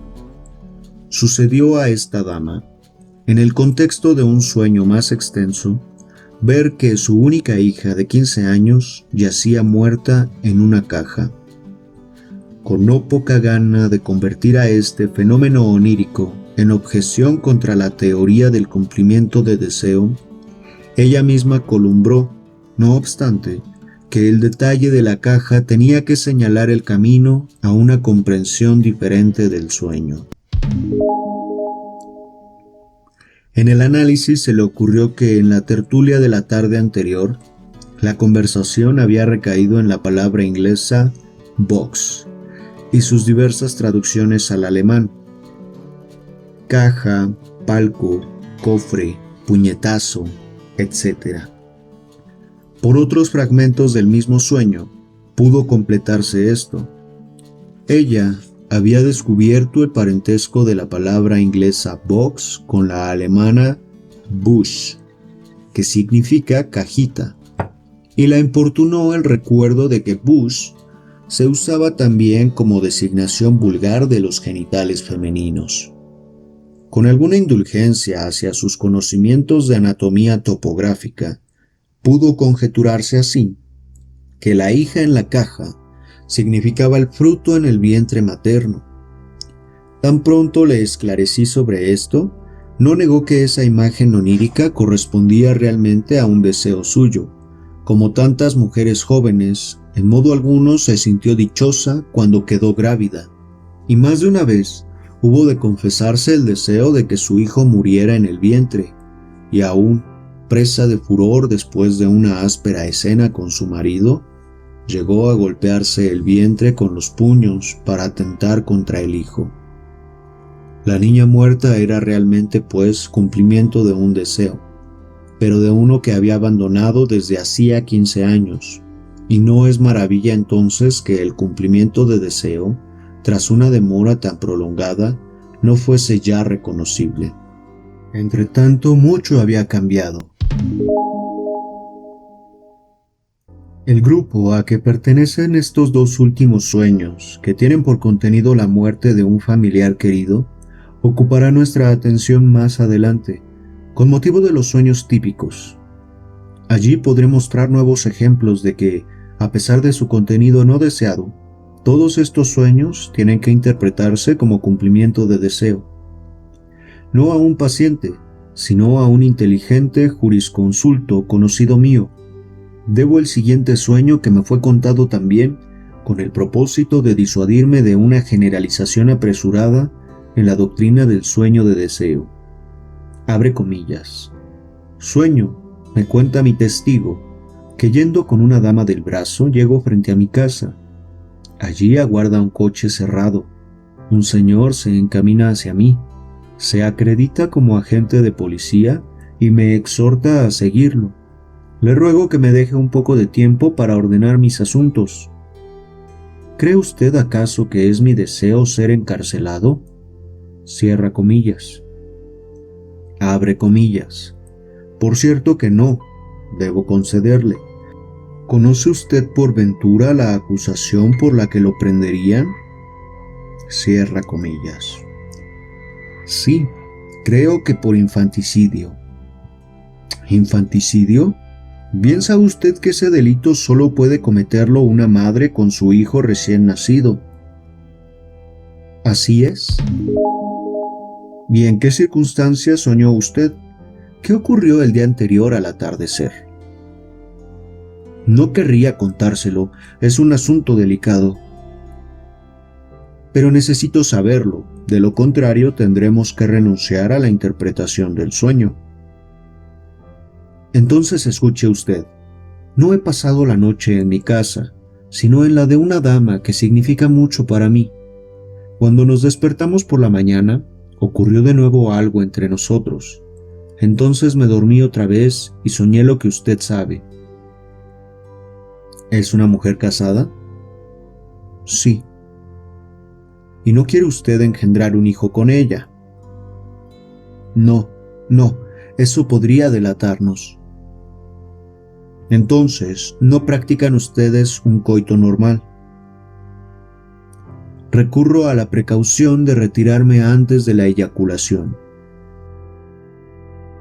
Speaker 1: Sucedió a esta dama, en el contexto de un sueño más extenso, ver que su única hija de 15 años yacía muerta en una caja. Con no poca gana de convertir a este fenómeno onírico en objeción contra la teoría del cumplimiento de deseo, ella misma columbró, no obstante, que el detalle de la caja tenía que señalar el camino a una comprensión diferente del sueño. En el análisis se le ocurrió que en la tertulia de la tarde anterior, la conversación había recaído en la palabra inglesa box y sus diversas traducciones al alemán: caja, palco, cofre, puñetazo, etc. Por otros fragmentos del mismo sueño, pudo completarse esto. Ella había descubierto el parentesco de la palabra inglesa box con la alemana Busch, que significa cajita, y la importunó el recuerdo de que Busch se usaba también como designación vulgar de los genitales femeninos. Con alguna indulgencia hacia sus conocimientos de anatomía topográfica, pudo conjeturarse así que la hija en la caja significaba el fruto en el vientre materno. Tan pronto le esclarecí sobre esto, no negó que esa imagen onírica correspondía realmente a un deseo suyo. Como tantas mujeres jóvenes, en modo alguno se sintió dichosa cuando quedó grávida, y más de una vez hubo de confesarse el deseo de que su hijo muriera en el vientre, y aún, presa de furor después de una áspera escena con su marido, llegó a golpearse el vientre con los puños para atentar contra el hijo. La niña muerta era realmente, pues, cumplimiento de un deseo, pero de uno que había abandonado desde hacía 15 años, y no es maravilla entonces que el cumplimiento de deseo, tras una demora tan prolongada, no fuese ya reconocible. Entretanto, mucho había cambiado. El grupo a que pertenecen estos dos últimos sueños, que tienen por contenido la muerte de un familiar querido, ocupará nuestra atención más adelante, con motivo de los sueños típicos. Allí podré mostrar nuevos ejemplos de que, a pesar de su contenido no deseado, todos estos sueños tienen que interpretarse como cumplimiento de deseo. No a un paciente, sino a un inteligente jurisconsulto conocido mío. Debo el siguiente sueño que me fue contado también con el propósito de disuadirme de una generalización apresurada en la doctrina del sueño de deseo. Abre comillas. Sueño, me cuenta mi testigo, que yendo con una dama del brazo llego frente a mi casa. Allí aguarda un coche cerrado. Un señor se encamina hacia mí. Se acredita como agente de policía y me exhorta a seguirlo. Le ruego que me deje un poco de tiempo para ordenar mis asuntos. ¿Cree usted acaso que es mi deseo ser encarcelado? Cierra comillas. Abre comillas. Por cierto que no, debo concederle. ¿Conoce usted por ventura la acusación por la que lo prenderían? Cierra comillas. Sí, creo que por infanticidio. ¿Infanticidio? Bien sabe usted que ese delito solo puede cometerlo una madre con su hijo recién nacido. ¿Así es? ¿Y en qué circunstancias soñó usted? ¿Qué ocurrió el día anterior al atardecer? No querría contárselo, es un asunto delicado. Pero necesito saberlo, de lo contrario tendremos que renunciar a la interpretación del sueño. Entonces escuche usted, no he pasado la noche en mi casa, sino en la de una dama que significa mucho para mí. Cuando nos despertamos por la mañana, ocurrió de nuevo algo entre nosotros. Entonces me dormí otra vez y soñé lo que usted sabe. ¿Es una mujer casada? Sí. ¿Y no quiere usted engendrar un hijo con ella? No, eso podría delatarnos. Entonces, ¿no practican ustedes un coito normal? Recurro a la precaución de retirarme antes de la eyaculación.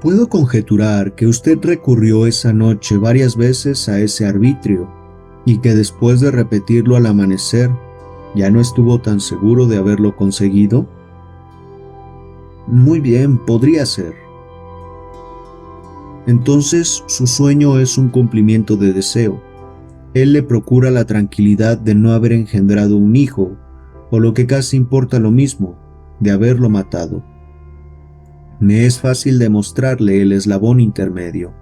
Speaker 1: Puedo conjeturar que usted recurrió esa noche varias veces a ese arbitrio y que después de repetirlo al amanecer, ¿ya no estuvo tan seguro de haberlo conseguido? Muy bien, podría ser. Entonces su sueño es un cumplimiento de deseo. Él le procura la tranquilidad de no haber engendrado un hijo, o lo que casi importa lo mismo, de haberlo matado. Me es fácil demostrarle el eslabón intermedio.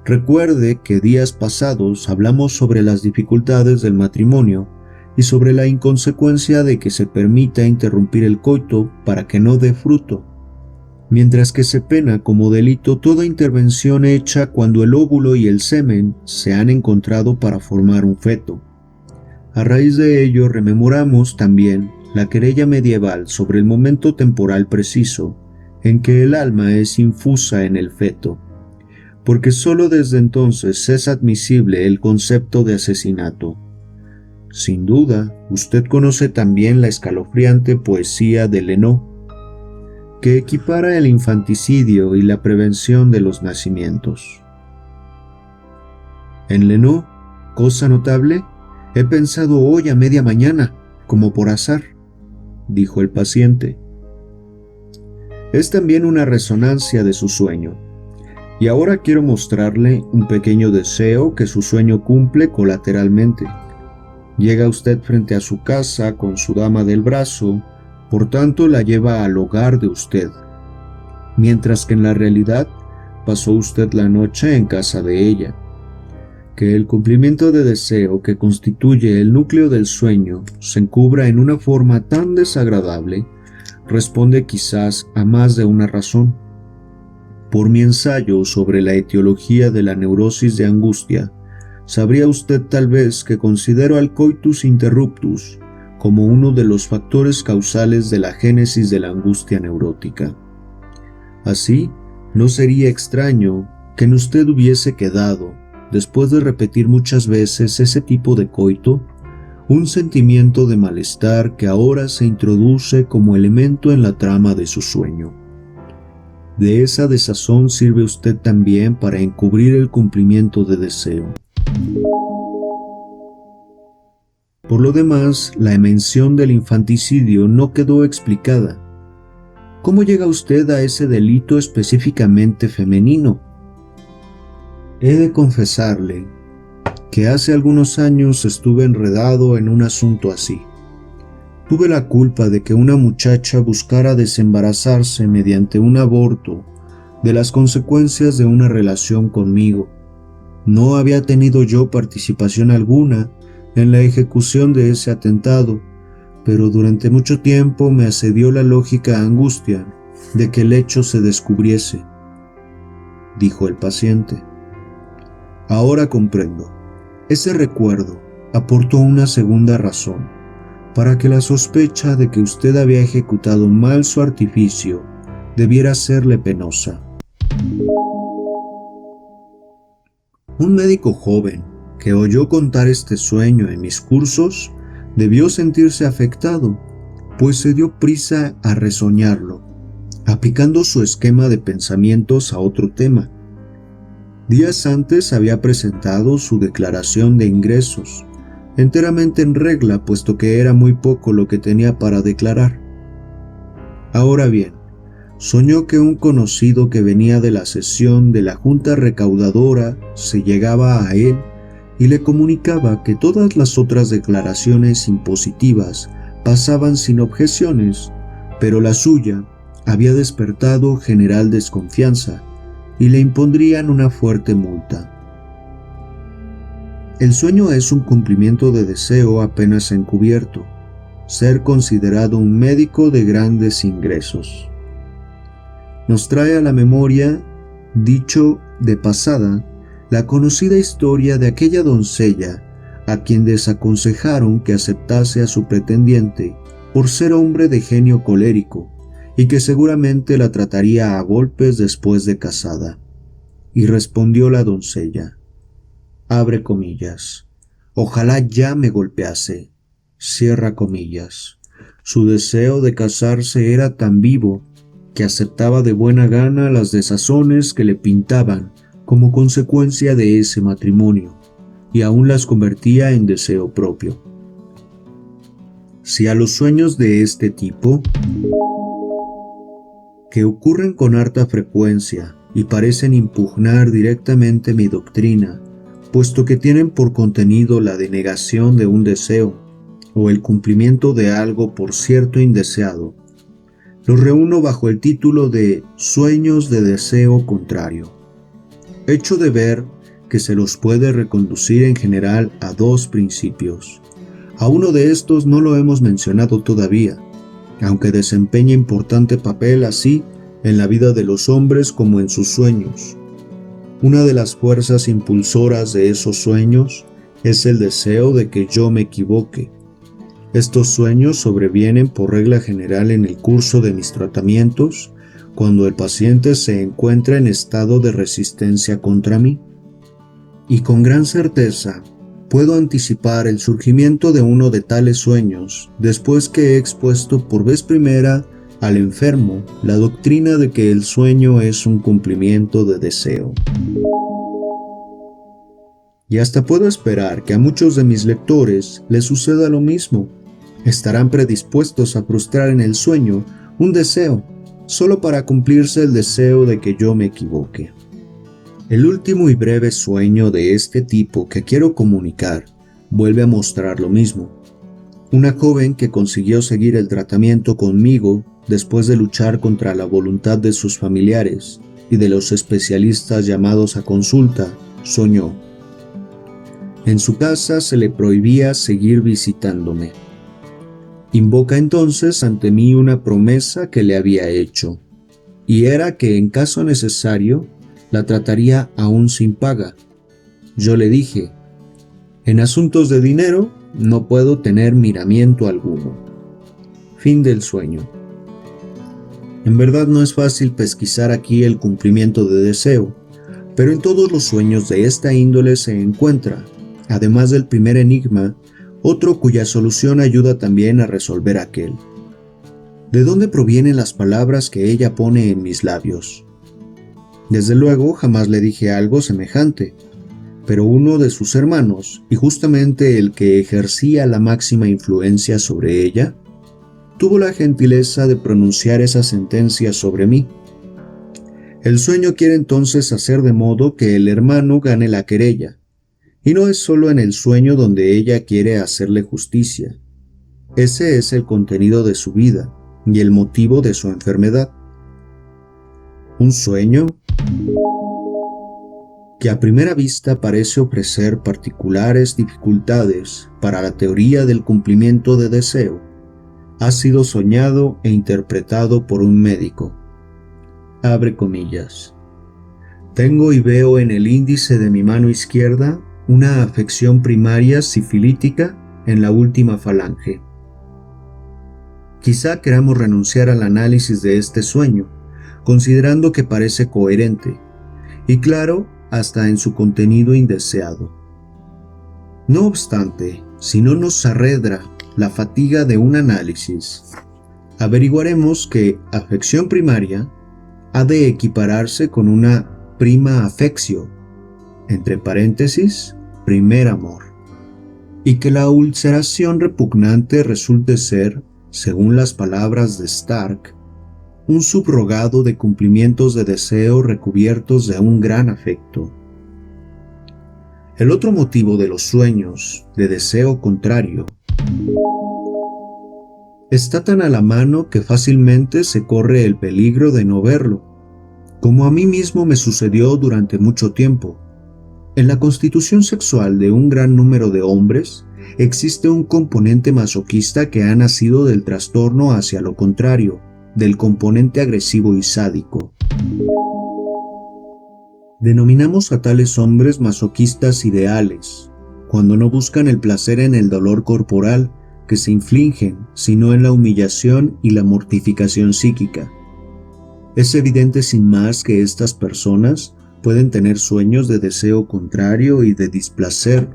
Speaker 1: Recuerde que días pasados hablamos sobre las dificultades del matrimonio y sobre la inconsecuencia de que se permita interrumpir el coito para que no dé fruto, mientras que se pena como delito toda intervención hecha cuando el óvulo y el semen se han encontrado para formar un feto. A raíz de ello rememoramos también la querella medieval sobre el momento temporal preciso en que el alma es infusa en el feto, porque sólo desde entonces es admisible el concepto de asesinato. Sin duda, usted conoce también la escalofriante poesía de Lenot, que equipara el infanticidio y la prevención de los nacimientos. En Lenot, cosa notable, he pensado hoy a media mañana, como por azar, dijo el paciente. Es también una resonancia de su sueño, y ahora quiero mostrarle un pequeño deseo que su sueño cumple colateralmente. Llega usted frente a su casa con su dama del brazo, por tanto la lleva al hogar de usted, mientras que en la realidad pasó usted la noche en casa de ella. Que el cumplimiento de deseo que constituye el núcleo del sueño se encubra en una forma tan desagradable, responde quizás a más de una razón. Por mi ensayo sobre la etiología de la neurosis de angustia, sabría usted tal vez que considero al coitus interruptus como uno de los factores causales de la génesis de la angustia neurótica. Así, no sería extraño que en usted hubiese quedado, después de repetir muchas veces ese tipo de coito, un sentimiento de malestar que ahora se introduce como elemento en la trama de su sueño. De esa desazón sirve usted también para encubrir el cumplimiento de deseo. Por lo demás, la mención del infanticidio no quedó explicada. ¿Cómo llega usted a ese delito específicamente femenino? He de confesarle que hace algunos años estuve enredado en un asunto así. Tuve la culpa de que una muchacha buscara desembarazarse mediante un aborto de las consecuencias de una relación conmigo. No había tenido yo participación alguna en la ejecución de ese atentado, pero durante mucho tiempo me asedió la lógica angustia de que el hecho se descubriese, dijo el paciente. Ahora comprendo. Ese recuerdo aportó una segunda razón para que la sospecha de que usted había ejecutado mal su artificio debiera serle penosa. Un médico joven que oyó contar este sueño en mis cursos debió sentirse afectado, pues se dio prisa a resoñarlo, aplicando su esquema de pensamientos a otro tema. Días antes había presentado su declaración de ingresos, enteramente en regla, puesto que era muy poco lo que tenía para declarar. Ahora bien, soñó que un conocido que venía de la sesión de la Junta Recaudadora se llegaba a él y le comunicaba que todas las otras declaraciones impositivas pasaban sin objeciones, pero la suya había despertado general desconfianza y le impondrían una fuerte multa. El sueño es un cumplimiento de deseo apenas encubierto, ser considerado un médico de grandes ingresos. Nos trae a la memoria, dicho de pasada, la conocida historia de aquella doncella a quien desaconsejaron que aceptase a su pretendiente por ser hombre de genio colérico y que seguramente la trataría a golpes después de casada. Y respondió la doncella, abre comillas, ojalá ya me golpease, cierra comillas. Su deseo de casarse era tan vivo que aceptaba de buena gana las desazones que le pintaban como consecuencia de ese matrimonio, y aún las convertía en deseo propio. Si a los sueños de este tipo, que ocurren con harta frecuencia y parecen impugnar directamente mi doctrina, puesto que tienen por contenido la denegación de un deseo o el cumplimiento de algo por cierto indeseado, los reúno bajo el título de sueños de deseo contrario. Hecho de ver que se los puede reconducir en general a dos principios. A uno de estos no lo hemos mencionado todavía, aunque desempeña importante papel así en la vida de los hombres como en sus sueños. Una de las fuerzas impulsoras de esos sueños es el deseo de que yo me equivoque. Estos sueños sobrevienen por regla general en el curso de mis tratamientos, cuando el paciente se encuentra en estado de resistencia contra mí. Y con gran certeza puedo anticipar el surgimiento de uno de tales sueños después que he expuesto por vez primera al enfermo la doctrina de que el sueño es un cumplimiento de deseo. Y hasta puedo esperar que a muchos de mis lectores les suceda lo mismo. Estarán predispuestos a frustrar en el sueño un deseo, solo para cumplirse el deseo de que yo me equivoque. El último y breve sueño de este tipo que quiero comunicar vuelve a mostrar lo mismo. Una joven que consiguió seguir el tratamiento conmigo después de luchar contra la voluntad de sus familiares y de los especialistas llamados a consulta, soñó. En su casa se le prohibía seguir visitándome. Invoca entonces ante mí una promesa que le había hecho, y era que en caso necesario la trataría aún sin paga. Yo le dije, en asuntos de dinero no puedo tener miramiento alguno. Fin del sueño. En verdad no es fácil pesquisar aquí el cumplimiento de deseo, pero en todos los sueños de esta índole se encuentra, además del primer enigma, otro cuya solución ayuda también a resolver aquel. ¿De dónde provienen las palabras que ella pone en mis labios? Desde luego jamás le dije algo semejante, pero uno de sus hermanos, y justamente el que ejercía la máxima influencia sobre ella, tuvo la gentileza de pronunciar esa sentencia sobre mí. El sueño quiere entonces hacer de modo que el hermano gane la querella, y no es solo en el sueño donde ella quiere hacerle justicia. Ese es el contenido de su vida y el motivo de su enfermedad. Un sueño que a primera vista parece ofrecer particulares dificultades para la teoría del cumplimiento de deseo, ha sido soñado e interpretado por un médico. Abre comillas. Tengo y veo en el índice de mi mano izquierda una afección primaria sifilítica en la última falange. Quizá queramos renunciar al análisis de este sueño, considerando que parece coherente, y claro, hasta en su contenido indeseado. No obstante, si no nos arredra la fatiga de un análisis, averiguaremos que afección primaria ha de equipararse con una prima affectio, entre paréntesis, primer amor, y que la ulceración repugnante resulte ser, según las palabras de Stark, un subrogado de cumplimientos de deseo recubiertos de un gran afecto. El otro motivo de los sueños de deseo contrario está tan a la mano que fácilmente se corre el peligro de no verlo, como a mí mismo me sucedió durante mucho tiempo. En la constitución sexual de un gran número de hombres existe un componente masoquista que ha nacido del trastorno hacia lo contrario, del componente agresivo y sádico. Denominamos a tales hombres masoquistas ideales, cuando no buscan el placer en el dolor corporal que se infligen, sino en la humillación y la mortificación psíquica. Es evidente sin más que estas personas pueden tener sueños de deseo contrario y de displacer,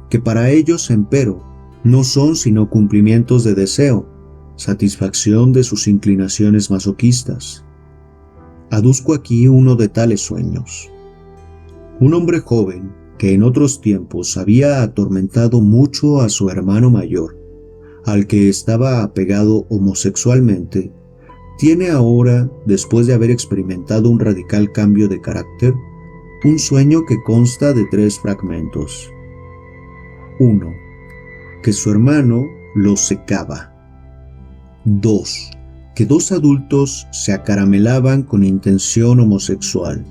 Speaker 1: que para ellos, empero, no son sino cumplimientos de deseo, satisfacción de sus inclinaciones masoquistas. Aduzco aquí uno de tales sueños. Un hombre joven, que en otros tiempos había atormentado mucho a su hermano mayor, al que estaba apegado homosexualmente, tiene ahora, después de haber experimentado un radical cambio de carácter, un sueño que consta de 3 fragmentos. 1. Que su hermano lo secaba. 2. Que 2 adultos se acaramelaban con intención homosexual.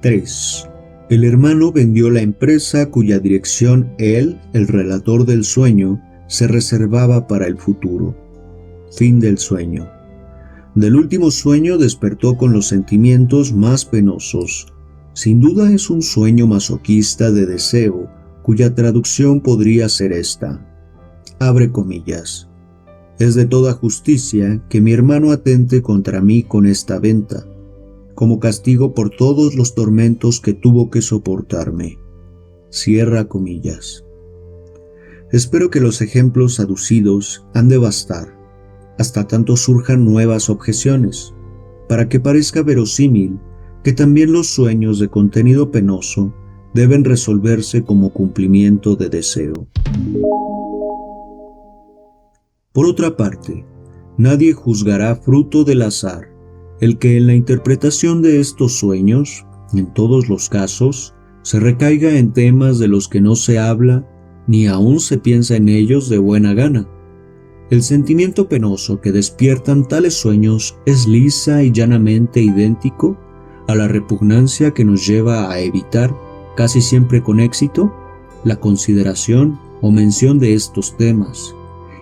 Speaker 1: 3. El hermano vendió la empresa cuya dirección él, el relator del sueño, se reservaba para el futuro. Fin del sueño. Del último sueño despertó con los sentimientos más penosos. Sin duda es un sueño masoquista de deseo, cuya traducción podría ser esta. Abre comillas. Es de toda justicia que mi hermano atente contra mí con esta venta, como castigo por todos los tormentos que tuvo que soportarme. Cierra comillas. Espero que los ejemplos aducidos han de bastar, hasta tanto surjan nuevas objeciones, para que parezca verosímil que también los sueños de contenido penoso deben resolverse como cumplimiento de deseo. Por otra parte, nadie juzgará fruto del azar el que en la interpretación de estos sueños, en todos los casos, se recaiga en temas de los que no se habla ni aún se piensa en ellos de buena gana. El sentimiento penoso que despiertan tales sueños es lisa y llanamente idéntico a la repugnancia que nos lleva a evitar, casi siempre con éxito, la consideración o mención de estos temas,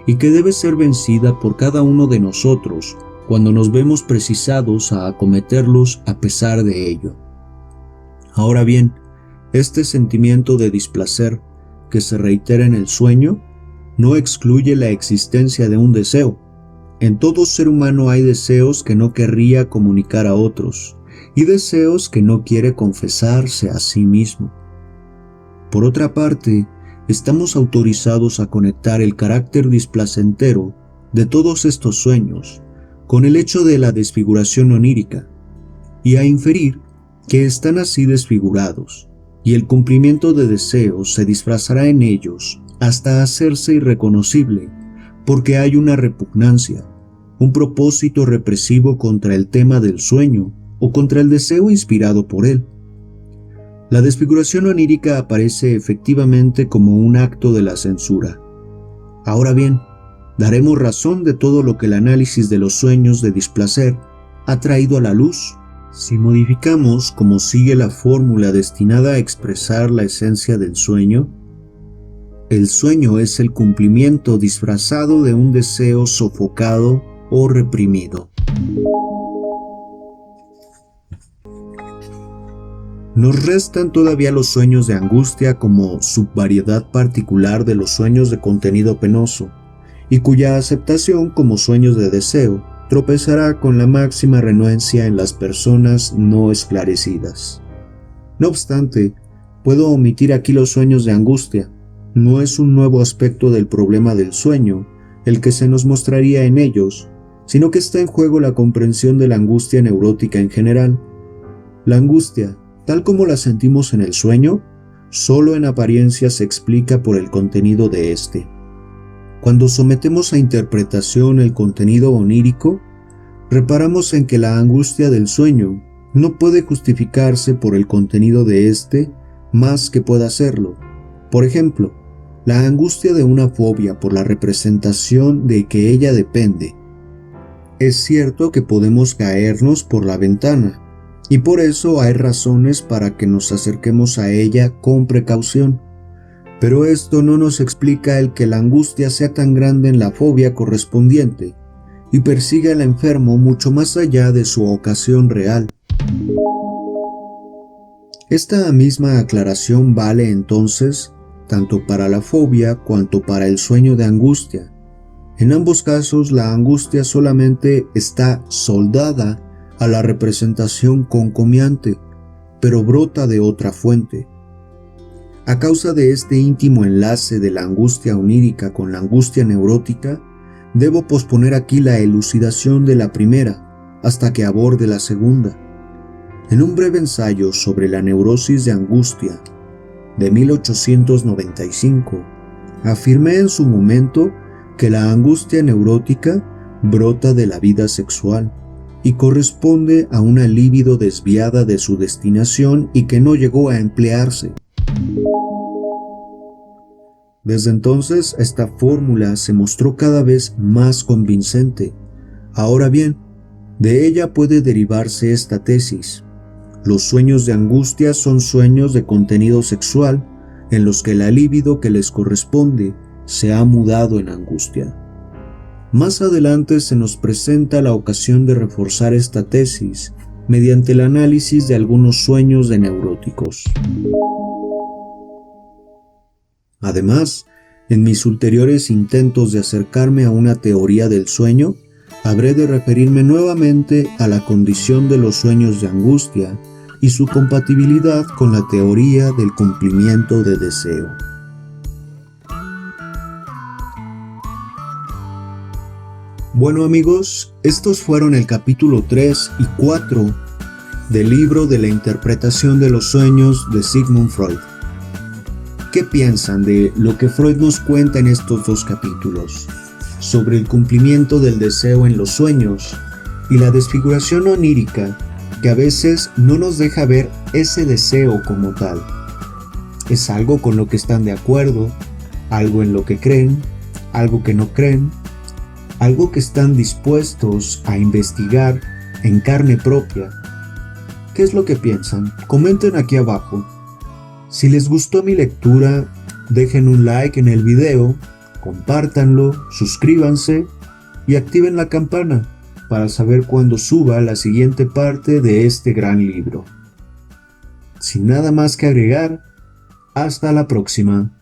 Speaker 1: y que debe ser vencida por cada uno de nosotros cuando nos vemos precisados a acometerlos a pesar de ello. Ahora bien, este sentimiento de displacer que se reitera en el sueño no excluye la existencia de un deseo, En todo ser humano hay deseos que no querría comunicar a otros y deseos que no quiere confesarse a sí mismo. Por otra parte, estamos autorizados a conectar el carácter displacentero de todos estos sueños con el hecho de la desfiguración onírica y a inferir que están así desfigurados y el cumplimiento de deseos se disfrazará en ellos hasta hacerse irreconocible porque hay una repugnancia, un propósito represivo contra el tema del sueño o contra el deseo inspirado por él. La desfiguración onírica aparece efectivamente como un acto de la censura. Ahora bien, daremos razón de todo lo que el análisis de los sueños de displacer ha traído a la luz si modificamos como sigue la fórmula destinada a expresar la esencia del sueño. El sueño es el cumplimiento disfrazado de un deseo sofocado o reprimido. Nos restan todavía los sueños de angustia como subvariedad particular de los sueños de contenido penoso, y cuya aceptación como sueños de deseo tropezará con la máxima renuencia en las personas no esclarecidas. No obstante, puedo omitir aquí los sueños de angustia. No es un nuevo aspecto del problema del sueño el que se nos mostraría en ellos, sino que está en juego la comprensión de la angustia neurótica en general. La angustia, tal como la sentimos en el sueño, solo en apariencia se explica por el contenido de éste. Cuando sometemos a interpretación el contenido onírico, reparamos en que la angustia del sueño no puede justificarse por el contenido de éste más que pueda hacerlo. Por ejemplo, la angustia de una fobia por la representación de que ella depende. Es cierto que podemos caernos por la ventana, y por eso hay razones para que nos acerquemos a ella con precaución. Pero esto no nos explica el que la angustia sea tan grande en la fobia correspondiente y persiga al enfermo mucho más allá de su ocasión real. Esta misma aclaración vale entonces tanto para la fobia cuanto para el sueño de angustia. En ambos casos, la angustia solamente está soldada a la representación concomiante, pero brota de otra fuente. A causa de este íntimo enlace de la angustia onírica con la angustia neurótica, debo posponer aquí la elucidación de la primera hasta que aborde la segunda. En un breve ensayo sobre la neurosis de angustia de 1895, afirmé en su momento que la angustia neurótica brota de la vida sexual y corresponde a una libido desviada de su destinación y que no llegó a emplearse. Desde entonces, esta fórmula se mostró cada vez más convincente. Ahora bien, de ella puede derivarse esta tesis. Los sueños de angustia son sueños de contenido sexual en los que la libido que les corresponde se ha mudado en angustia. Más adelante se nos presenta la ocasión de reforzar esta tesis mediante el análisis de algunos sueños de neuróticos. Además, en mis ulteriores intentos de acercarme a una teoría del sueño, habré de referirme nuevamente a la condición de los sueños de angustia y su compatibilidad con la teoría del cumplimiento de deseo. Bueno amigos, estos fueron el capítulo 3 y 4 del libro de la interpretación de los sueños de Sigmund Freud. ¿Qué piensan de lo que Freud nos cuenta en estos dos capítulos sobre el cumplimiento del deseo en los sueños y la desfiguración onírica que a veces no nos deja ver ese deseo como tal? ¿Es algo con lo que están de acuerdo? ¿Algo en lo que creen? ¿Algo que no creen? ¿Algo que están dispuestos a investigar en carne propia? ¿Qué es lo que piensan? Comenten aquí abajo. Si les gustó mi lectura, dejen un like en el video, compártanlo, suscríbanse y activen la campana para saber cuando suba la siguiente parte de este gran libro. Sin nada más que agregar, hasta la próxima.